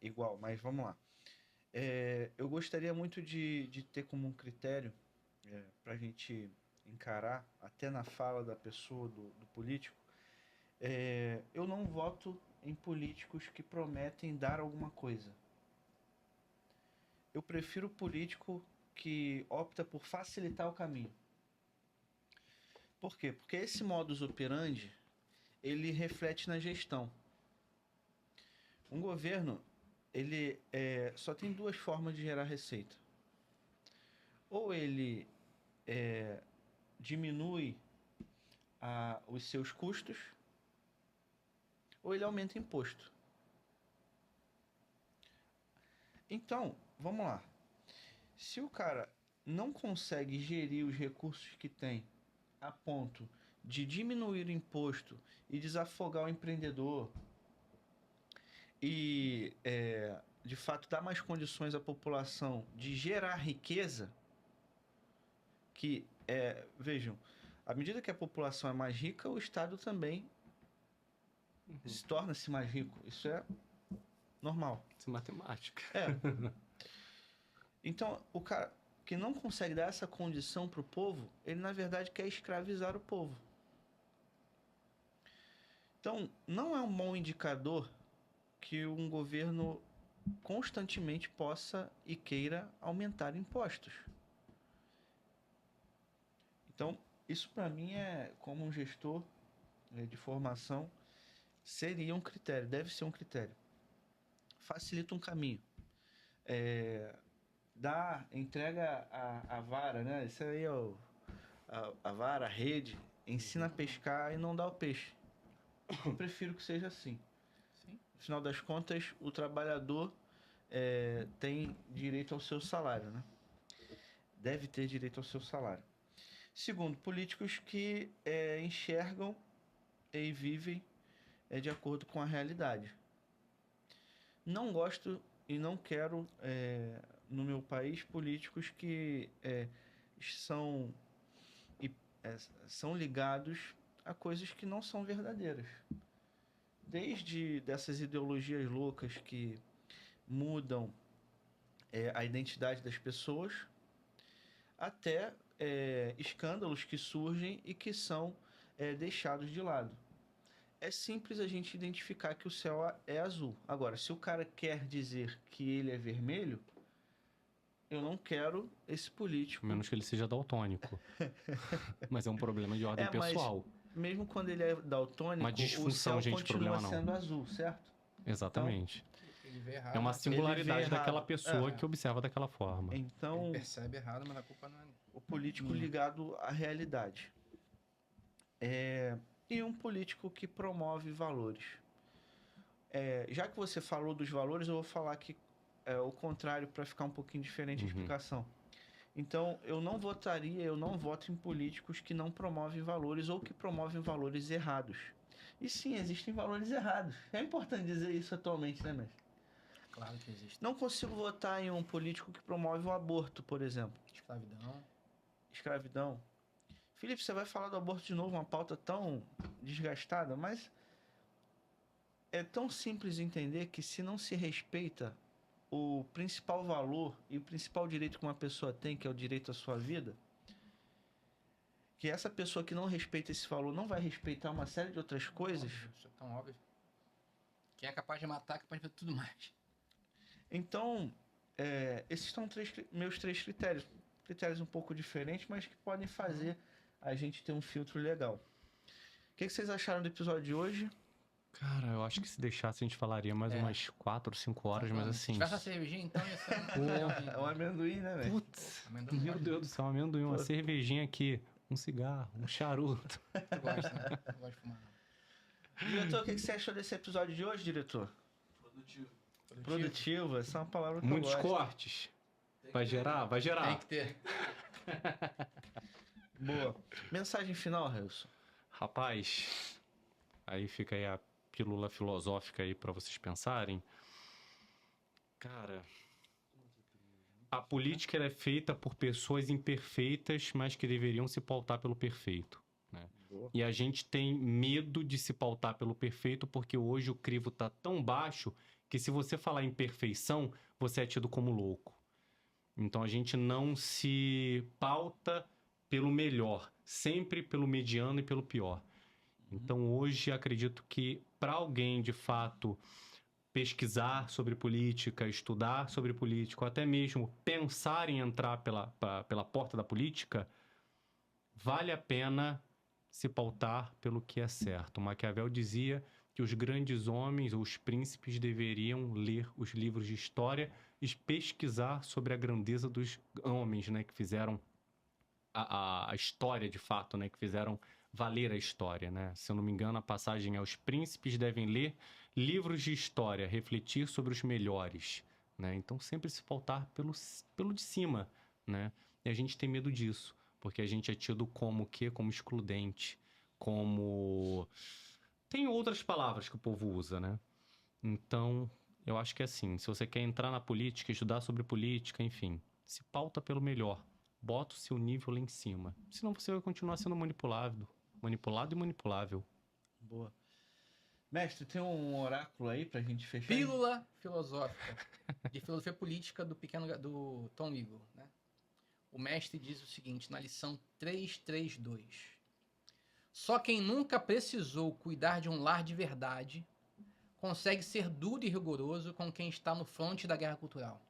igual, mas vamos lá. Eu gostaria muito de ter como um critério para a gente encarar, até na fala da pessoa, do político, eu não voto em políticos que prometem dar alguma coisa. Eu prefiro político que opta por facilitar o caminho. Por quê? Porque esse modus operandi, ele reflete na gestão. Um governo, ele só tem duas formas de gerar receita. Ou ele diminui os seus custos, ou ele aumenta imposto. Então, vamos lá. Se o cara não consegue gerir os recursos que tem a ponto de diminuir o imposto e desafogar o empreendedor e, de fato, dar mais condições à população de gerar riqueza, vejam, à medida que a população é mais rica, o Estado também se torna-se mais rico. Isso é normal. Isso é matemática. Então, o cara que não consegue dar essa condição para o povo, ele, na verdade, quer escravizar o povo. Então, não é um bom indicador que um governo constantemente possa e queira aumentar impostos. Então, isso para mim como um gestor de formação, seria um critério, deve ser um critério. Facilita um caminho. Entrega a vara, né? Isso aí é a vara, a rede, ensina a pescar e não dá o peixe. Eu prefiro que seja assim. Sim. No final das contas, o trabalhador tem direito ao seu salário, né? Deve ter direito ao seu salário. Segundo, políticos que enxergam e vivem de acordo com a realidade. Não gosto e não quero no meu país políticos que são ligados a coisas que não são verdadeiras. Desde dessas ideologias loucas que mudam a identidade das pessoas, até escândalos que surgem e que são deixados de lado. É simples a gente identificar que o céu é azul. Agora, se o cara quer dizer que ele é vermelho, eu não quero esse político. Menos que ele seja daltônico. Mas é um problema de ordem pessoal. Mesmo quando ele é daltônico, uma disfunção, o céu continua problema sendo azul, certo? Exatamente. Então, ele vê errado, é uma singularidade daquela errado. pessoa que observa daquela forma. Então, ele percebe errado, mas a culpa não é o político ligado à realidade. E um político que promove valores. Já que você falou dos valores, eu vou falar aqui o contrário para ficar um pouquinho diferente a explicação. Então, eu não voto em políticos que não promovem valores ou que promovem valores errados. E sim, existem valores errados. É importante dizer isso atualmente, né, mestre? Claro que existe. Não consigo votar em um político que promove o aborto, por exemplo. Escravidão. Felipe, você vai falar do aborto de novo, uma pauta tão desgastada, mas é tão simples entender que se não se respeita o principal valor e o principal direito que uma pessoa tem, que é o direito à sua vida, que essa pessoa que não respeita esse valor não vai respeitar uma série de outras coisas. Isso é tão óbvio. Quem é capaz de matar é capaz de fazer tudo mais. Então, esses são meus três critérios. Critérios um pouco diferentes, mas que podem fazer a gente ter um filtro legal. O que vocês acharam do episódio de hoje? Cara, eu acho que se deixasse a gente falaria mais umas 4 ou 5 horas, mas assim... Se tivesse a cervejinha, então ia ser É um amendoim, né, velho? Putz, meu Deus do céu, um amendoim, uma cervejinha aqui, um cigarro, um charuto. Tu gosta, né? Tu gosta de fumar. Diretor, o que você achou desse episódio de hoje, diretor? Produtivo, essa é uma palavra que Muitos eu gosto. cortes. Vai gerar? Vai gerar. Tem que ter. Boa. Mensagem final, Relson. Rapaz, aí fica aí a pílula filosófica aí pra vocês pensarem. Cara, a política ela é feita por pessoas imperfeitas, mas que deveriam se pautar pelo perfeito, né? E a gente tem medo de se pautar pelo perfeito porque hoje o crivo tá tão baixo que se você falar em perfeição, você é tido como louco. Então a gente não se pauta pelo melhor, sempre pelo mediano e pelo pior. Então hoje acredito que para alguém de fato pesquisar sobre política, estudar sobre política, ou até mesmo pensar em entrar pela porta da política, vale a pena se pautar pelo que é certo. Maquiavel dizia que os grandes homens ou os príncipes deveriam ler os livros de história e pesquisar sobre a grandeza dos homens, né, que fizeram a história de fato, né, que fizeram valer a história, né? Se eu não me engano, a passagem é: os príncipes devem ler livros de história, refletir sobre os melhores, né? Então sempre se pautar pelo de cima, né? E a gente tem medo disso, porque a gente é tido como o quê? Como excludente, como... Tem outras palavras que o povo usa, né? Então, eu acho que é assim, se você quer entrar na política, estudar sobre política, enfim, se pauta pelo melhor. Bota o seu nível lá em cima. Senão você vai continuar sendo manipulado e manipulável. Boa. Mestre, tem um oráculo aí pra gente fechar? Pílula filosófica de filosofia política do Tom Eagle, né? O mestre diz o seguinte, na lição 332. Só quem nunca precisou cuidar de um lar de verdade consegue ser duro e rigoroso com quem está no fronte da guerra cultural.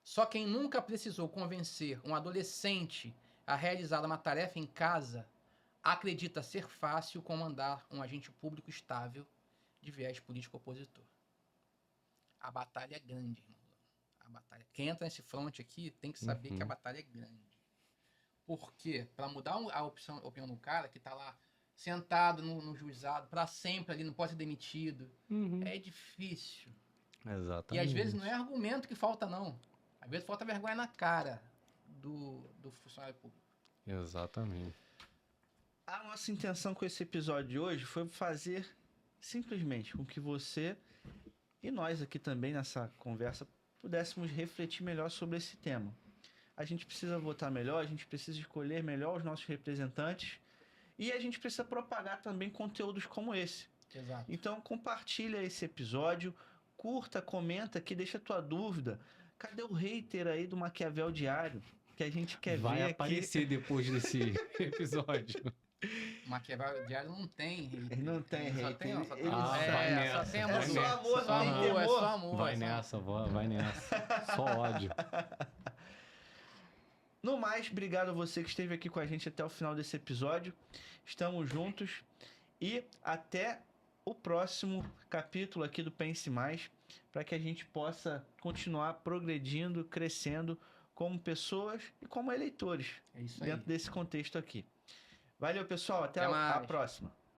Só quem nunca precisou convencer um adolescente a realizar uma tarefa em casa acredita ser fácil comandar um agente público estável de viés político opositor. A batalha é grande, irmão. A batalha. Quem entra nesse fronte aqui tem que saber que a batalha é grande. Por quê? Para mudar a opinião do cara que está lá sentado no juizado para sempre ali, não pode ser demitido. É difícil. Exatamente. E às vezes não é argumento que falta, não. Às vezes falta vergonha na cara do funcionário público. Exatamente. A nossa intenção com esse episódio de hoje foi fazer simplesmente com que você e nós aqui também nessa conversa pudéssemos refletir melhor sobre esse tema. A gente precisa votar melhor, a gente precisa escolher melhor os nossos representantes e a gente precisa propagar também conteúdos como esse. Exato. Então compartilha esse episódio, curta, comenta aqui, deixa a tua dúvida. Cadê o hater aí do Maquiavel Diário? Que a gente quer ver aqui. Vai aparecer depois desse episódio. Maquiavel Diário não tem hater. Ele não tem hater. Só tem, Ele vai nessa. Só tem É amor. só amor, Só não tem amor, é temor. só amor. Vai nessa, vai nessa. Só ódio. No mais, obrigado a você que esteve aqui com a gente até o final desse episódio. Estamos juntos e até o próximo capítulo aqui do Pense Mais, para que a gente possa continuar progredindo, crescendo como pessoas e como eleitores É isso aí. dentro desse contexto aqui. Valeu, pessoal. Até a mais. próxima.